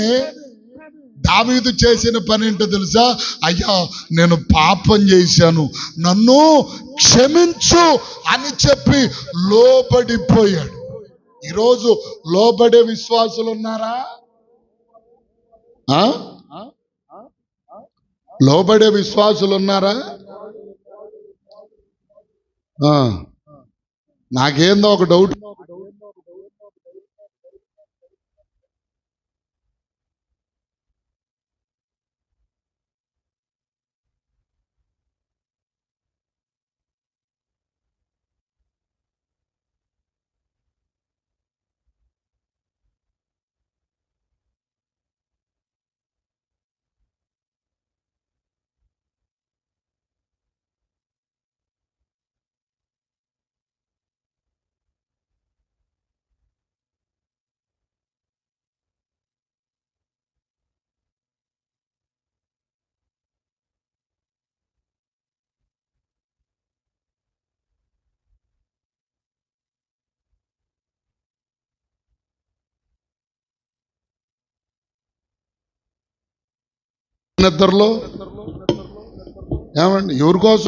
S2: దావీదు చేసిన పని ఏంటో తెలుసా? అయ్యా నేను పాపం చేశాను, నన్ను క్షమించు అని చెప్పి లోబడిపోయాడు. ఈరోజు లోబడే విశ్వాసులు ఉన్నారా? లోబడే విశ్వాసులు ఉన్నారా? నాకేందో ఒక డౌట్. నిద్రలో ఏమండి ఎవరి కోసం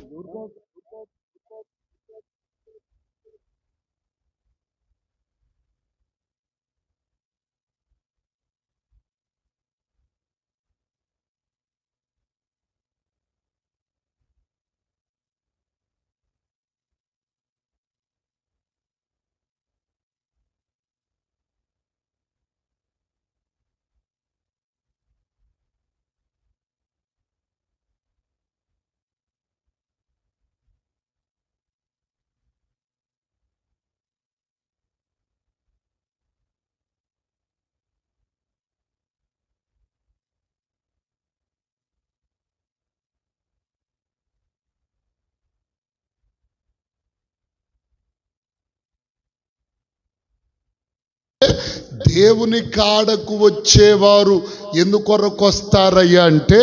S2: దేవుని కాడకు వచ్చేవారు ఎందుకొరకు వస్తారయ్యా అంటే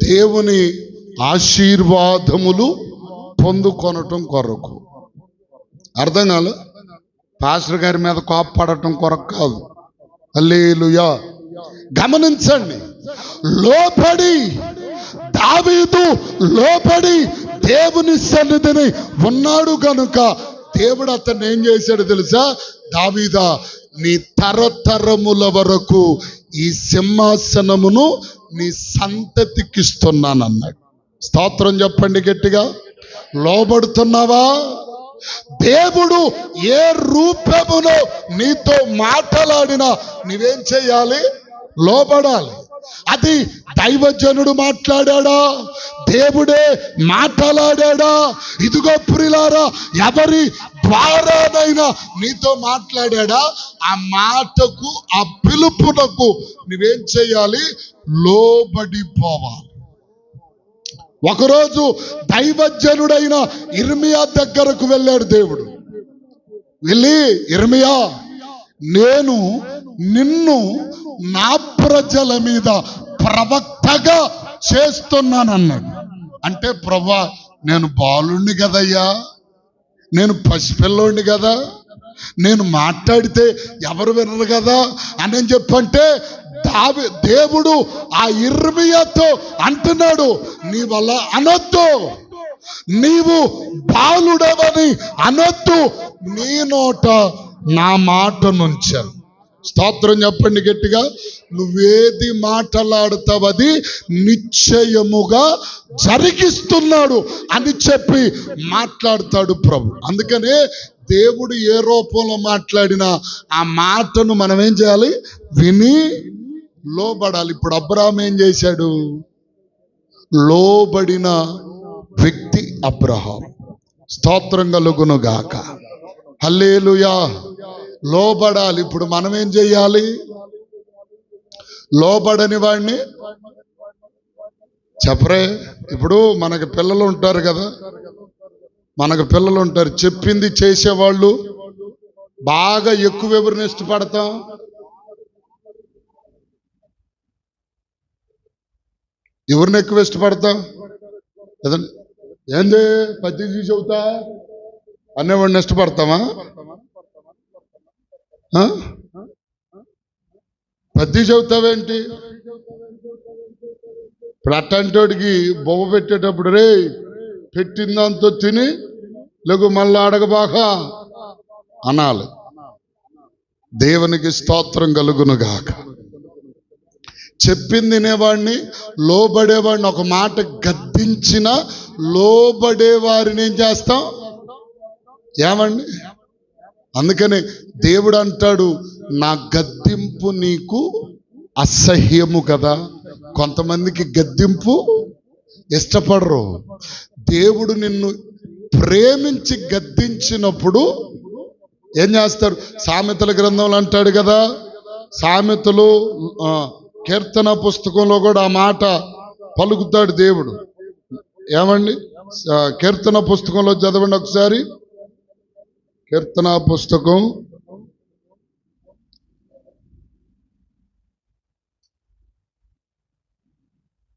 S2: దేవుని ఆశీర్వాదములు పొందుకొనటం కొరకు. అర్థం కాదు, పాస్టర్ గారి మీద కోప్పడటం కొరకు కాదు. హల్లెలూయా. గమనించండి, లోబడి దావీదు లోబడి దేవుని సన్నిధిని ఉన్నాడు గనుక దేవుడు అతన్ని ఏం చేశాడు తెలుసా? దావీదా, నీ తరతరముల వరకు ఈ సింహాసనమును నీ సంతతికిస్తున్నానన్నాడు. స్తోత్రం చెప్పండి గట్టిగా. లోబడుతున్నావా? దేవుడు ఏ రూపములో నీతో మాట్లాడినా నీవేం చేయాలి? లోబడాలి. అది దైవజనుడు మాట్లాడా, దేవుడే మాట్లాడా? ఇదిగో ప్రియులారా, ఎవరి ద్వారానైనా నీతో మాట్లాడా, ఆ మాటకు ఆ పిలుపునకు నువ్వేం చేయాలి? లోబడిపోవాలి. ఒకరోజు దైవజనుడైన ఇర్మియా దగ్గరకు వెళ్ళాడు దేవుడు. వెళ్ళి, ఇర్మియా, నేను నిన్ను నా ప్రజల మీద ప్రవక్తగా చేస్తున్నానన్నాడు. అంటే ప్రభువా, నేను బాలుణ్ణి కదయ్యా, నేను పసిపిల్లోడిని కదా, నేను మాట్లాడితే ఎవరు వినరు కదా అని చెప్పంటే దేవుడు ఆ ఇర్మియాతో అంటున్నాడు, నీ వల్ల అనొద్దు, నీవు బాలుడవని అనొద్దు, నీ నోట నా మాట నుంచాను. స్తోత్రం చెప్పండి గట్టిగా. నువ్వేది మాట్లాడతావది నిశ్చయముగా జరిగిస్తున్నాడు అని చెప్పి మాట్లాడతాడు ప్రభు. అందుకనే దేవుడు ఏ రూపంలో మాట్లాడినా ఆ మాటను మనం ఏం చేయాలి? విని లోబడాలి. ఇప్పుడు అబ్రహాం ఏం చేశాడు? లోబడిన వ్యక్తి అబ్రహాం. స్తోత్రం కలుగును గాక. హల్లెలూయా. లోబడాలి. ఇప్పుడు మనం ఏం చెయ్యాలి? లోబడని వాడిని చెప్పరే. ఇప్పుడు మనకు పిల్లలు ఉంటారు కదా, మనకు పిల్లలు ఉంటారు, చెప్పింది చేసేవాళ్ళు. బాగా ఎక్కువ ఎవరిని ఇష్టపడతాం? ఎవరిని ఎక్కువ ఇష్టపడతాం? ఏంది పద్య చెబుతా అనేవాడిని ఇష్టపడతామా? పద్య చెబుతావేంటి? ఇప్పుడు అట్టంటోడికి బొమ్మ పెట్టేటప్పుడు, రే పెట్టిందంతో తిని లేకు మళ్ళీ అడగబాగా అనాలి. దేవునికి స్తోత్రం కలుగును గాక. చెప్పింది వినేవాడిని, లోబడేవాడిని ఒక మాట గద్దించిన లోబడేవారిని ఏం చేస్తాం? ఏమండి? అందుకని దేవుడు అంటాడు, నా గద్దింపు నీకు అసహ్యము కదా. కొంతమందికి గద్దింపు ఇష్టపడరు. దేవుడు నిన్ను ప్రేమించి గద్దించినప్పుడు ఏం చేస్తారు? సామెతల గ్రంథంలో అంటాడు కదా, సామెతలు కీర్తన పుస్తకంలో కూడా ఆ మాట పలుకుతాడు దేవుడు. ఏమండి? కీర్తన పుస్తకంలో చదవండి ఒకసారి. కీర్తన పుస్తకం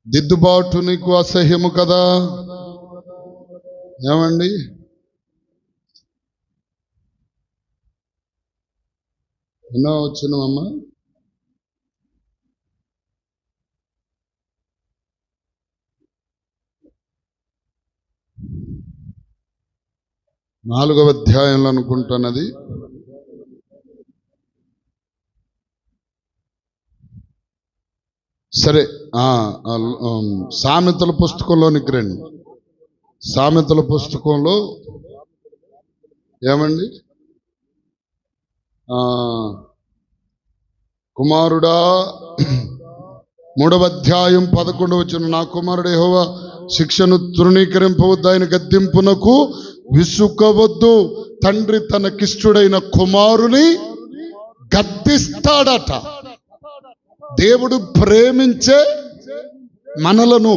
S2: 'దిద్దుబాటు నీకు అసహ్యము కదా. ఏమండి? ఎన్నో వచ్చినమ్మా? నాలుగవ అధ్యాయంలో అనుకుంటున్నది. సరే, సామెతల పుస్తకంలోనికి రండి. సామెతల పుస్తకంలో ఏమండి? కుమారుడా, 3వ అధ్యాయం 11వ వచనం, నా కుమారుడు యెహోవా శిక్షను తృణీకరింపవద్దు, ఆయన గద్దింపునకు విసుకవద్దు. తండ్రి తనకిష్టుడైన కుమారుని గద్దిస్తాడట. దేవుడు ప్రేమించే మనలను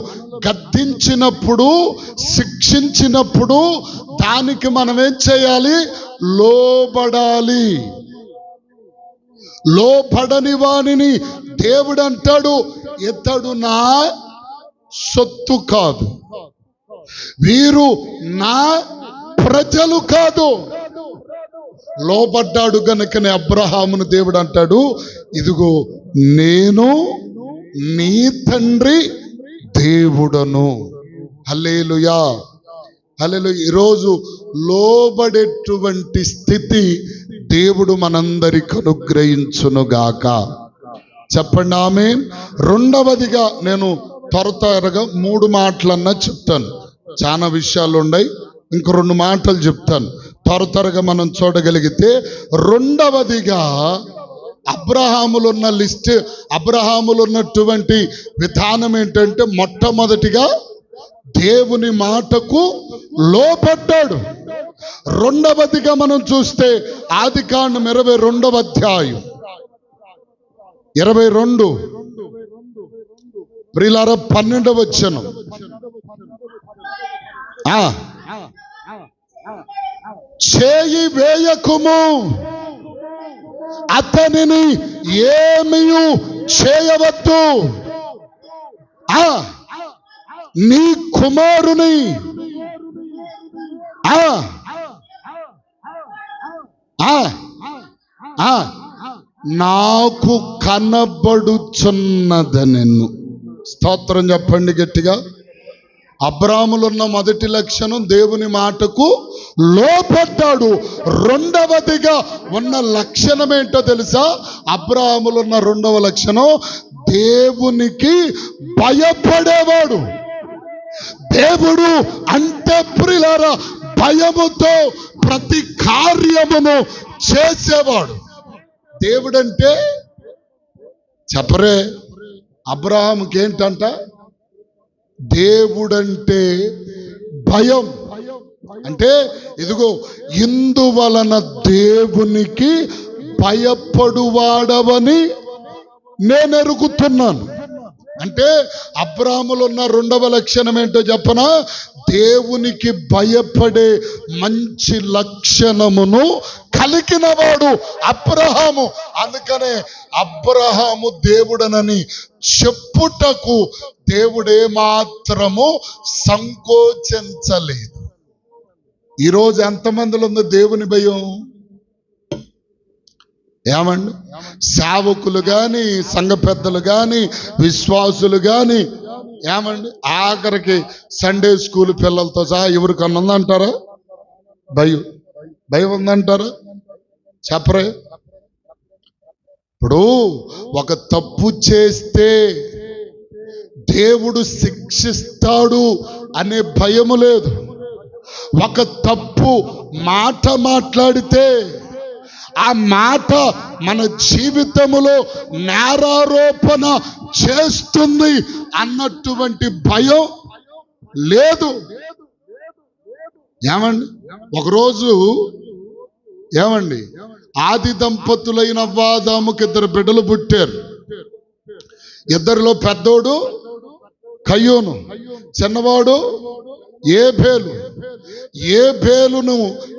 S2: గద్దించినప్పుడు, శిక్షించినప్పుడు దానికి మనం ఏం చేయాలి? లోబడాలి. లోపడని వానిని దేవుడు అంటాడు, ఇతడు నా సొత్తు కాదు, వీరు నా ప్రజలు కాదు. లోబడ్డాడు గనుకనే అబ్రహామును దేవుడు అంటాడు, ఇదిగో నేను నీ తండ్రి దేవుడను. హల్లెలూయా, హల్లెలూయా. ఈరోజు లోబడేటువంటి స్థితి దేవుడు మనందరికి అనుగ్రహించునుగాక. చెప్పండి ఆమేన్. రెండవదిగా నేను త్వరగా 3 మాటలన్నా చెప్తాను, చాలా విషయాలు ఉన్నాయి, ఇంకో 2 మాటలు చెప్తాను. త్వరగా మనం చూడగలిగితే, రెండవదిగా అబ్రహాములున్న లిస్ట్, అబ్రహాములున్నటువంటి విధానం ఏంటంటే, మొట్టమొదటిగా దేవుని మాటకు లోబడ్డాడు. రెండవదిగా మనం చూస్తే ఆదికాండం 22వ అధ్యాయం 22 ప్రియులారా 12వ వచనం. చేయి వేయకుము, అతనిని ఏమీ చేయవద్దు, నీ కుమారుని నాకు కనబడుచున్నదనెను. స్తోత్రం చెప్పండి గట్టిగా. అబ్రాహాములున్న మొదటి లక్షణం దేవుని మాటకు లోబడ్డాడు. రెండవదిగా ఉన్న లక్షణం ఏంటో తెలుసా? అబ్రాహాములున్న రెండవ లక్షణం దేవునికి భయపడేవాడు. దేవుడు అంటే ప్రియులారా భయముతో ప్రతి కార్యమును చేసేవాడు. దేవుడంటే చెప్పరే, అబ్రహాముకి ఏంటంట? దేవుడంటే భయం. అంటే ఇదిగో ఇందువలన దేవునికి భయపడువాడవని నేను ఎరుగుతున్నాను. అంటే అబ్రాహాములున్న రెండవ లక్షణం ఏంటో చెప్పనా? దేవునికి భయపడే మంచి లక్షణమును కలిగినవాడు అబ్రహాము. అందుకనే అబ్రహాము దేవుడనని చెప్పుటకు దేవుడే మాత్రము సంకోచించలేదు. ఈరోజు ఎంతమందిలో ఉంది దేవుని భయం? ఏమండి, సేవకులు గాని, సంఘ పెద్దలు గాని, విశ్వాసులు గాని, ఏమండి ఆఖరికి సండే స్కూల్ పిల్లలతో సహా ఎవరికన్నా ఉందంటారా భయం ఉందంటారా? చెప్పరే. ఇప్పుడు ఒక తప్పు చేస్తే దేవుడు శిక్షిస్తాడు అనే భయము లేదు. ఒక తప్పు మాట మాట్లాడితే ఆ మాట మన జీవితములో నేరారోపణ చేస్తుంది అన్నటువంటి భయం లేదు. ఏమండి, ఒకరోజు ఏమండి ఆది దంపతులైన అవ్వాదాముకి 2 బిడ్డలు పుట్టారు. ఇద్దరిలో పెద్దోడు కయ్యోను, చిన్నవాడు ఏబేలు. ఏబేలును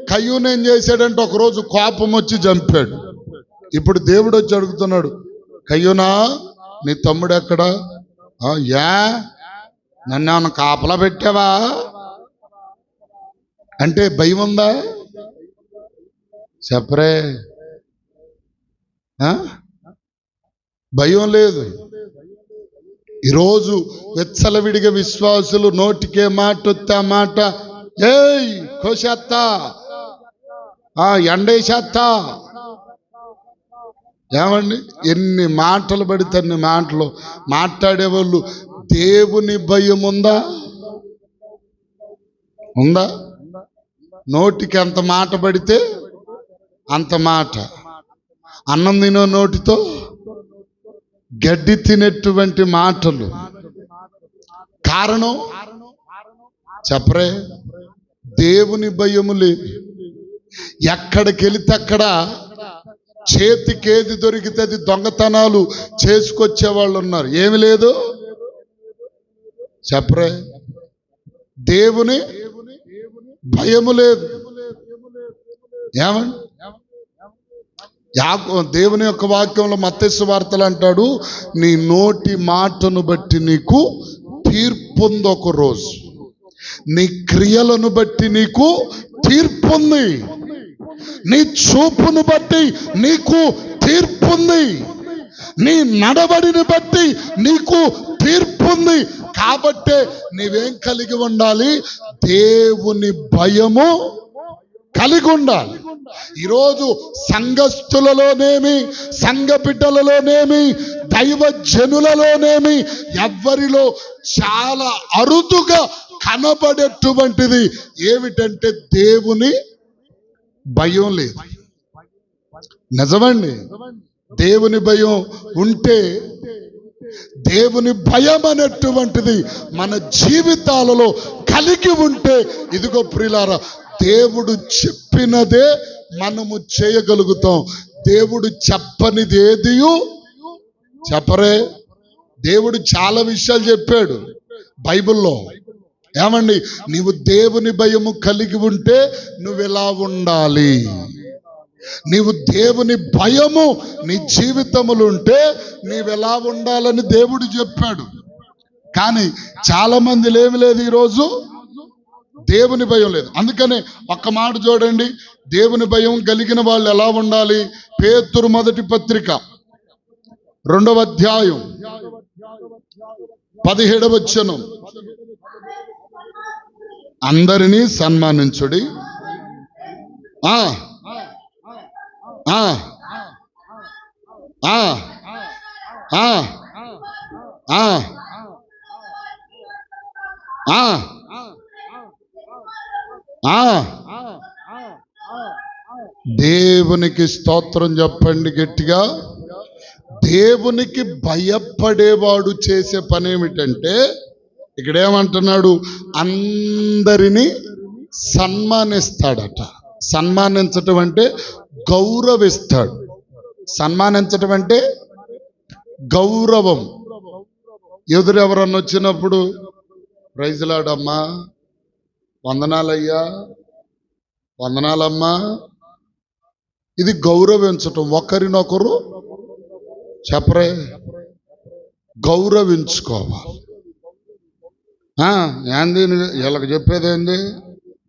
S2: కయ్యూను ఏం చేశాడంటే ఒకరోజు కోపం వచ్చి చంపాడు. ఇప్పుడు దేవుడు వచ్చి అడుగుతున్నాడు, కయ్యూనా నీ తమ్ముడు ఎక్కడా? యా నన్ను ఏమన్నా కాపలా పెట్టావా అంటే భయం ఉందా? చెప్పరే. భయం లేదు. ఈరోజు వెచ్చలవిడిగా విశ్వాసులు నోటికే మాట వస్తే ఆ మాట ఏయ్ కోసేత్తా, ఎండేసేత్తా. ఏమండి, ఎన్ని మాటలు పడితే అన్ని మాటలు మాట్లాడేవాళ్ళు. దేవుని భయం ఉందా? ఉందా? నోటికి ఎంత మాట పడితే అంత మాట. అన్నం తినో నోటితో గడ్డి తినేటువంటి మాటలు. కారణం చెప్పరే, దేవుని భయము లేదు. ఎక్కడికి వెళితే అక్కడ చేతికేది దొరికితే అది దొంగతనాలు చేసుకొచ్చే వాళ్ళు ఉన్నారు. ఏమి లేదు చెప్పరే. దేవుని భయము లేదు. ఏమండి, దేవుని యొక్క వాక్యంలో మత్తయి సువార్తలు అంటాడు, నీ నోటి మాటను బట్టి నీకు తీర్పుంది ఒక రోజు, నీ క్రియలను బట్టి నీకు తీర్పుంది, నీ చూపును బట్టి నీకు తీర్పుంది, నీ నడవడిని బట్టి నీకు తీర్పుంది. కాబట్టే నీవేం కలిగి ఉండాలి? దేవుని భయము కలిగి ఉండాలి. ఈరోజు సంఘస్థులలోనేమి, సంఘ బిడ్డలలోనేమి, దైవ జనులలోనేమి ఎవ్వరిలో చాలా అరుదుగా కనబడేటువంటిది ఏమిటంటే దేవుని భయం లేదు. నిజమండి. దేవుని భయం ఉంటే, దేవుని భయం అనేటువంటిది మన జీవితాలలో కలిగి ఉంటే, ఇదిగో ప్రియులారా, దేవుడు చెప్పినదే మనము చేయగలుగుతాం. దేవుడు చెప్పనిది ఏదియు చెప్పరే. దేవుడు చాలా విషయాలు చెప్పాడు బైబిల్లో. ఏమండి, నీవు దేవుని భయము కలిగి ఉంటే నువ్వెలా ఉండాలి, నీవు దేవుని భయము నీ జీవితములు ఉంటే నీవెలా ఉండాలని దేవుడు చెప్పాడు. కానీ చాలా మంది ఏమి లేదు, ఈరోజు దేవుని భయం లేదు. అందుకనే ఒక్క మాట చూడండి, దేవుని భయం కలిగిన వాళ్ళు ఎలా ఉండాలి. పేతురు మొదటి పత్రిక 2వ అధ్యాయం 17వ వచనం, అందరినీ సన్మానించుడి, ఆ ఆ ఆ ఆ ఆ ఆ దేవునికి స్తోత్రం చెప్పండి గట్టిగా. దేవునికి భయపడేవాడు చేసే పని ఏమిటంటే, ఇక్కడ ఏమంటున్నాడు? అందరినీ సన్మానిస్తాడట. సన్మానించటం అంటే గౌరవిస్తాడు. సన్మానించటం అంటే గౌరవం. ఎదురెవరన్నా వచ్చినప్పుడు ప్రైజ్లాడమ్మా, వందనాలయ్యా, వందనాలమ్మా, ఇది గౌరవించటం. ఒకరినొకరు చెప్పరే, గౌరవించుకోవాలి. ఏంది వీళ్ళకి చెప్పేదేంది,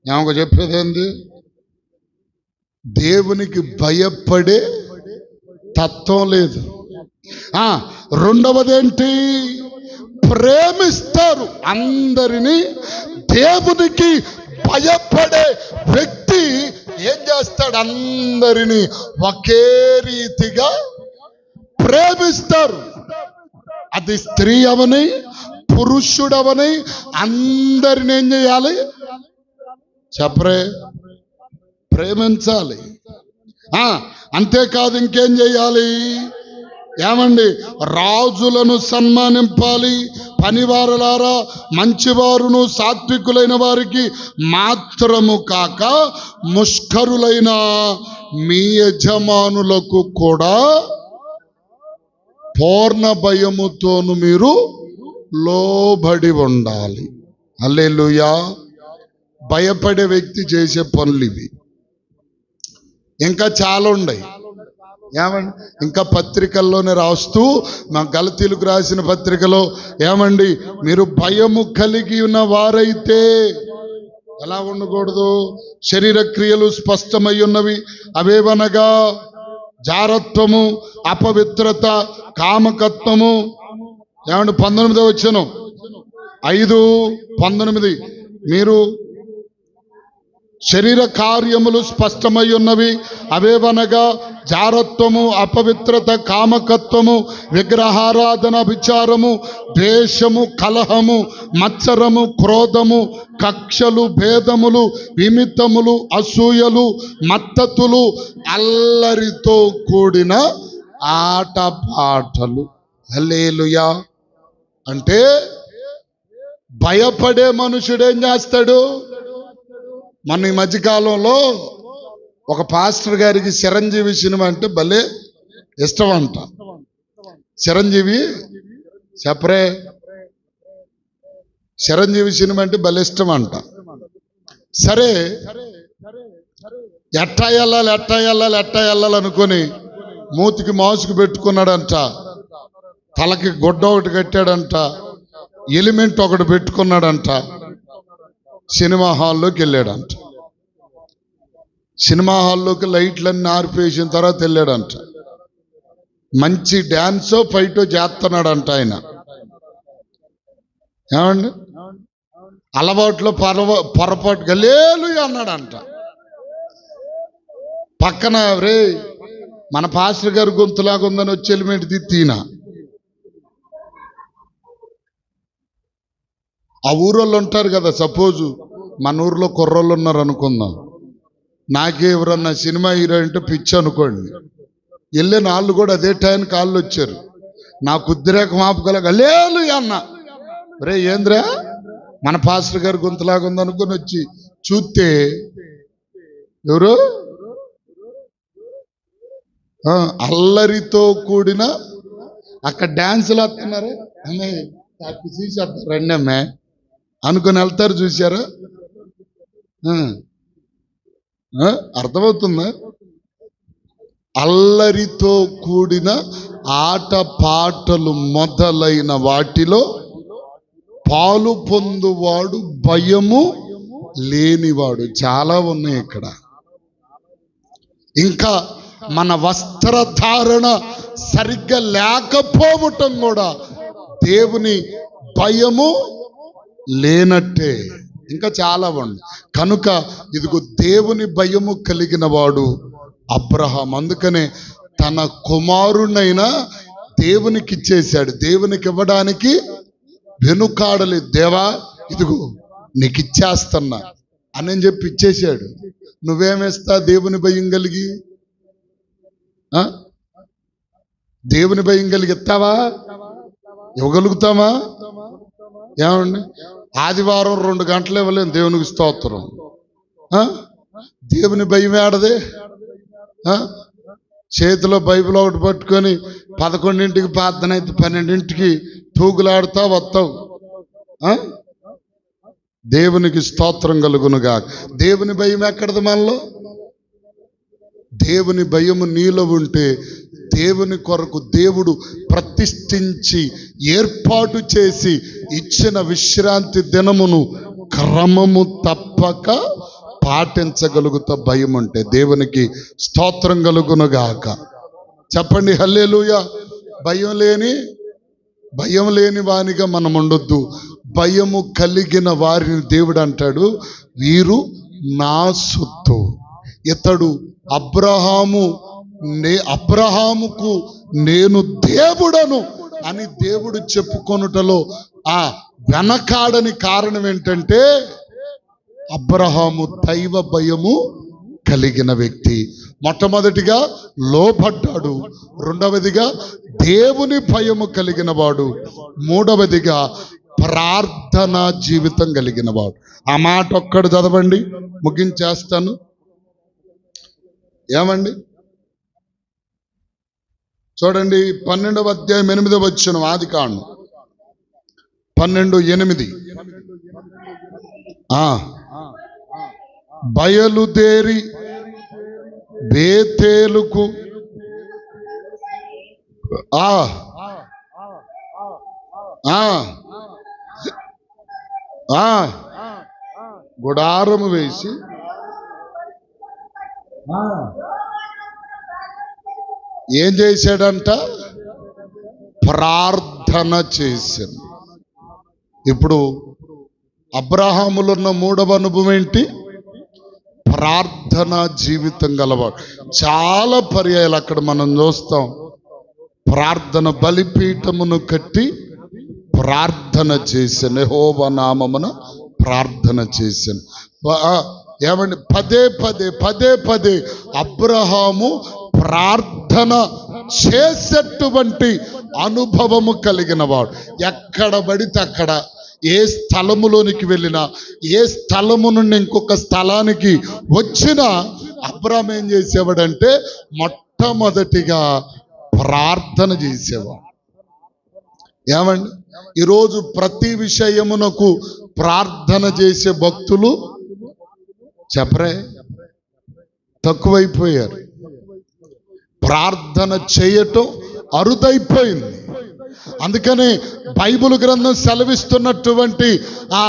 S2: ఏమొక చెప్పేదేంది? దేవునికి భయపడే తత్వం లేదు. రెండవదేంటి? ప్రేమిస్తారు అందరినీ. దేవునికి భయపడే వ్యక్తి ఏం చేస్తాడు? అందరినీ ఒకే రీతిగా ప్రేమిస్తారు. అది స్త్రీ అవని, పురుషుడవని, అందరిని ఏం చేయాలి చెప్పరే? ప్రేమించాలి. అంతేకాదు, ఇంకేం చేయాలి? ఏమండి, రాజులను సన్మానింపాలి. పనివారులారా, మంచివారును సాత్వికులైన వారికి మాత్రము కాక ముష్కరులైన మీ యజమానులకు కూడా పూర్ణ భయముతోను మీరు లోబడి ఉండాలి. హల్లెలూయా. భయపడే వ్యక్తి చేసే పనులు ఇవి. ఇంకా చాలా ఉన్నాయి. ఏమండి, ఇంకా పత్రికల్లోనే రాస్తూ, మా గలతీలకు రాసిన పత్రికలో, ఏమండి, మీరు భయము కలిగి ఉన్న వారైతే ఎలా ఉండకూడదు? శరీర క్రియలు స్పష్టమై ఉన్నవి. అవేవనగా జారత్వము, అపవిత్రత, కామకత్వము. ఏమండి, 19వ వచనం, 5:19, మీరు శరీర కార్యములు స్పష్టమై ఉన్నవి. అవేవనగా జారత్వము, అపవిత్రత, కామకత్వము, విగ్రహారాధన, విచారము, ద్వేషము, కలహము, మత్సరము, క్రోధము, కక్షలు, భేదములు, విమితములు, అసూయలు, మత్తతులు, అల్లరితో కూడిన ఆటపాటలు. హల్లెలూయా. అంటే భయపడే మనుషుడు ఏం చేస్తాడు? మన ఈ మధ్యకాలంలో ఒక పాస్టర్ గారికి చిరంజీవి సినిమా అంటే భలే ఇష్టం అంట. చిరంజీవి చెప్పరే, చిరంజీవి సినిమా అంటే భలే ఇష్టం అంట. సరే, ఎట్టా వెళ్ళాలి అనుకొని మూతికి మాస్క్ పెట్టుకున్నాడంట, తలకి గుడ్డ ఒకటి కట్టాడంట, ఎలిమెంట్ ఒకటి పెట్టుకున్నాడంట, సినిమా హాల్లోకి వెళ్ళాడంట. సినిమా హాల్లోకి లైట్లన్నీ ఆర్పేసిన తర్వాత వెళ్ళాడంట. మంచి డ్యాన్సో ఫైటో చేస్తున్నాడంట ఆయన. ఏమండి, అలవాట్లో పొరపాటు గల్లేలుయా అన్నాడంట. పక్కన రే మన పాస్టర్ గారు గొంతులాగా ఉందని వచ్చి ఎలిమెంట్ తీన ఆ ఊరోళ్ళు ఉంటారు కదా. సపోజు మన ఊర్లో కుర్రోళ్ళు ఉన్నారు అనుకుందాం. నాకే ఎవరన్నా సినిమా హీరో అంటే పిచ్చి అనుకోండి. వెళ్ళిన వాళ్ళు కూడా అదే టైంకి వాళ్ళు వచ్చారు. నాకు ఉద్రేక మాపగలగా లేదు అన్న, రే ఏంద్రా మన పాస్టర్ గారు గొంతులాగా ఉందనుకొని వచ్చి చూస్తే ఎవరు అల్లరితో కూడిన అక్కడ డ్యాన్సులు వస్తున్నారే అమ్మాయి రండి అమ్మాయి అనుకుని వెళ్తారు. చూసారా? అర్థమవుతుందా? అల్లరితో కూడిన ఆట పాటలు మొదలైన వాటిలో పాలు పొందువాడు భయము లేనివాడు. చాలా ఉన్నాయి ఇక్కడ. ఇంకా మన వస్త్రధారణ సరిగ్గా లేకపోవటం కూడా దేవుని భయము లేనట్టే. ఇంకా చాలా ఉంది. కనుక ఇదిగో దేవుని భయము కలిగిన వాడు అబ్రహాం. అందుకనే తన కుమారునైనా దేవునికి ఇచ్చేశాడు. దేవునికి ఇవ్వడానికి వెనుకాడలేదు. దేవా ఇదిగో నీకు ఇచ్చేస్తున్నా అని చెప్పి ఇచ్చేశాడు. నువ్వేమేస్తా దేవుని భయం కలిగి? దేవుని భయం కలిగి ఇస్తావా? ఇవ్వగలుగుతామా? ఏమండి, ఆదివారం 2 గంటలు ఇవ్వలేము దేవునికి స్తోత్రం. దేవుని భయం ఏడదే? చేతిలో బైబిల్ ఒకటి పట్టుకొని 11ంటికి ప్రార్థన అయితే 12ంటికి తూగులాడుతా వస్తావు. దేవునికి స్తోత్రం కలుగునుగా. దేవుని భయం ఎక్కడది మనలో? దేవుని భయము నీలో ఉంటే దేవుని కొరకు దేవుడు ప్రతిష్ఠించి ఏర్పాటు చేసి ఇచ్చిన విశ్రాంతి దినమును క్రమము తప్పక పాటించగలుగుతా. భయం ఉంటే దేవునికి స్తోత్రం కలుగునుగాక. చెప్పండి హల్లెలూయా. భయం లేని వానిగా మనం ఉండొద్దు. భయము కలిగిన వారిని దేవుడు అంటాడు, వీరు నా సొత్తు. ఇతడు అబ్రహాముకు నేను దేవుడను అని దేవుడు చెప్పుకొనుటలో ఆ వెనకాడని కారణం ఏంటంటే అబ్రహాము దైవ భయము కలిగిన వ్యక్తి. మొట్టమొదటిగా లోబడ్డాడు, రెండవదిగా దేవుని భయము కలిగిన వాడు, మూడవదిగా ప్రార్థనా జీవితం కలిగిన వాడు. ఆ మాట ఒక్కడు చదవండి, ముగించేస్తాను. ఏమండి, చూడండి 12వ అధ్యాయం 8వ వచనం, ఆదికాండం 12:8. బయలుదేరి బేతేలుకు గుడారము వేసి ఏం చేశాడంట? ప్రార్థన చేశాను. ఇప్పుడు అబ్రహాములో ఉన్న 3వ అనుభవం ఏంటి? ప్రార్థనా జీవితం గలవాడు. చాలా పర్యాయాలు అక్కడ మనం చూస్తాం. ప్రార్థన బలిపీఠమును కట్టి ప్రార్థన చేశాను, యెహోవా నామమున ప్రార్థన చేశాను. ఏమండి, పదే పదే అబ్రహాము ప్రార్థన చేసేటువంటి అనుభవము కలిగిన వాడు. ఎక్కడ పడితే అక్కడ, ఏ స్థలములోనికి వెళ్ళినా, ఏ స్థలము నుండి ఇంకొక స్థలానికి వచ్చినా అబ్రహాం ఏం చేసేవాడంటే మొట్టమొదటిగా ప్రార్థన చేసేవాడు. ఏమండి, ఈరోజు ప్రతి విషయమునకు ప్రార్థన చేసే భక్తులు చెప్పరే తక్కువైపోయారు. ప్రార్థన చేయటం అరుదైపోయింది. అందుకని బైబిల్ గ్రంథం సెలవిస్తున్నటువంటి ఆ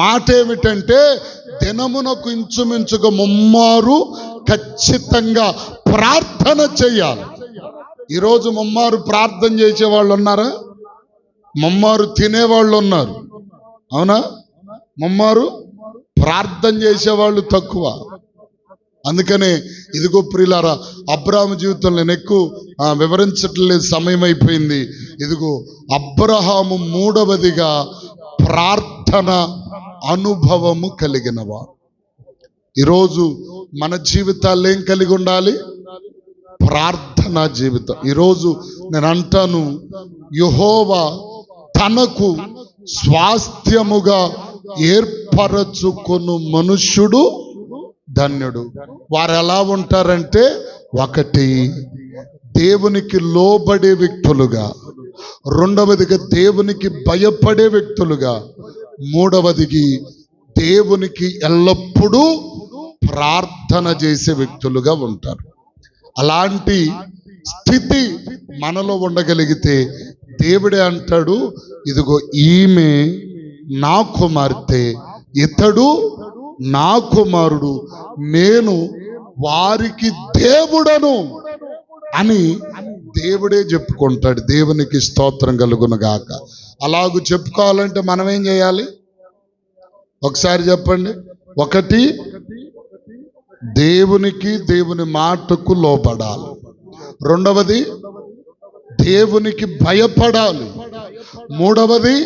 S2: మాట ఏమిటంటే, దినమునకు ఇంచుమించుగా ముమ్మారు ఖచ్చితంగా ప్రార్థన చెయ్యాలి. ఈరోజు ముమ్మారు ప్రార్థన చేసే వాళ్ళు ఉన్నారా? ముమ్మారు తినేవాళ్ళు ఉన్నారు, అవునా? ముమ్మారు ప్రార్థన చేసేవాళ్ళు తక్కువ. అందుకనే ఇదిగో ప్రియులారా, అబ్రాహాము జీవితంలో నేను ఎక్కువ వివరించట్లేదు, సమయం అయిపోయింది. ఇదిగో అబ్రహాము మూడవదిగా ప్రార్థన అనుభవము కలిగినవాడు. ఈరోజు మన జీవితాలు ఏం కలిగి ఉండాలి? ప్రార్థనా జీవితం. ఈరోజు నేను అంటాను, యెహోవా తనకు స్వాస్థ్యముగా ఏర్పరచుకొను మనుష్యుడు ధన్యుడు. వారు ఎలా ఉంటారంటే, ఒకటి దేవునికి లోబడే వ్యక్తులుగా, రెండవదిగా దేవునికి భయపడే వ్యక్తులుగా, మూడవదికి దేవునికి ఎల్లప్పుడూ ప్రార్థన చేసే వ్యక్తులుగా ఉంటారు. అలాంటి స్థితి మనలో ఉండగలిగితే దేవుడే అంటాడు, ఇదిగో ఈమె నా కుమార్తె, ఇతడు నా కుమారుడు, నేను వారికి దేవుడను అని దేవుడే చెప్పుకుంటాడు. దేవునికి స్తోత్రం కలుగును గాక. అలాగూ చెప్పుకోవాలంటే మనం ఏం చేయాలి? ఒకసారి చెప్పండి. ఒకటి, దేవునికి దేవుని మాటకు లోబడాలి. రెండవది, దేవునికి భయపడాలి. మూడవది,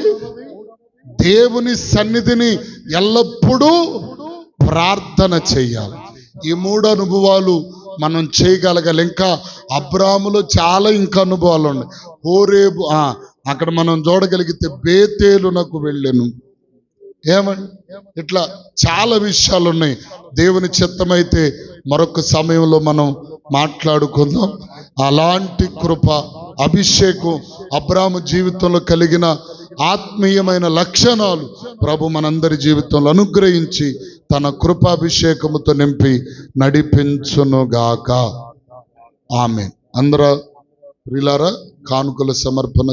S2: దేవుని సన్నిధిని ఎల్లప్పుడూ ప్రార్థన చెయ్యాలి. ఈ మూడు అనుభవాలు మనం చేయగలగాలి. ఇంకా అబ్రాహాములో చాలా ఇంకా అనుభవాలు ఉన్నాయి. హోరేబు అక్కడ మనం చూడగలిగితే బేతేలునకు వెళ్ళెను. ఏమండి, ఇట్లా చాలా విషయాలు ఉన్నాయి. దేవుని చిత్తమైతే మరొక సమయంలో మనం మాట్లాడుకుందాం. అలాంటి కృప, అభిషేకం అబ్రాహాము జీవితంలో కలిగిన ఆత్మీయమైన లక్షణాలు ప్రభు మనందరి జీవితంలో అనుగ్రహించి తన కృపాభిషేకముతో నింపి నడిపించునుగాక. ఆమేన్. అందరూ ప్రియులారా, కానుకల సమర్పణ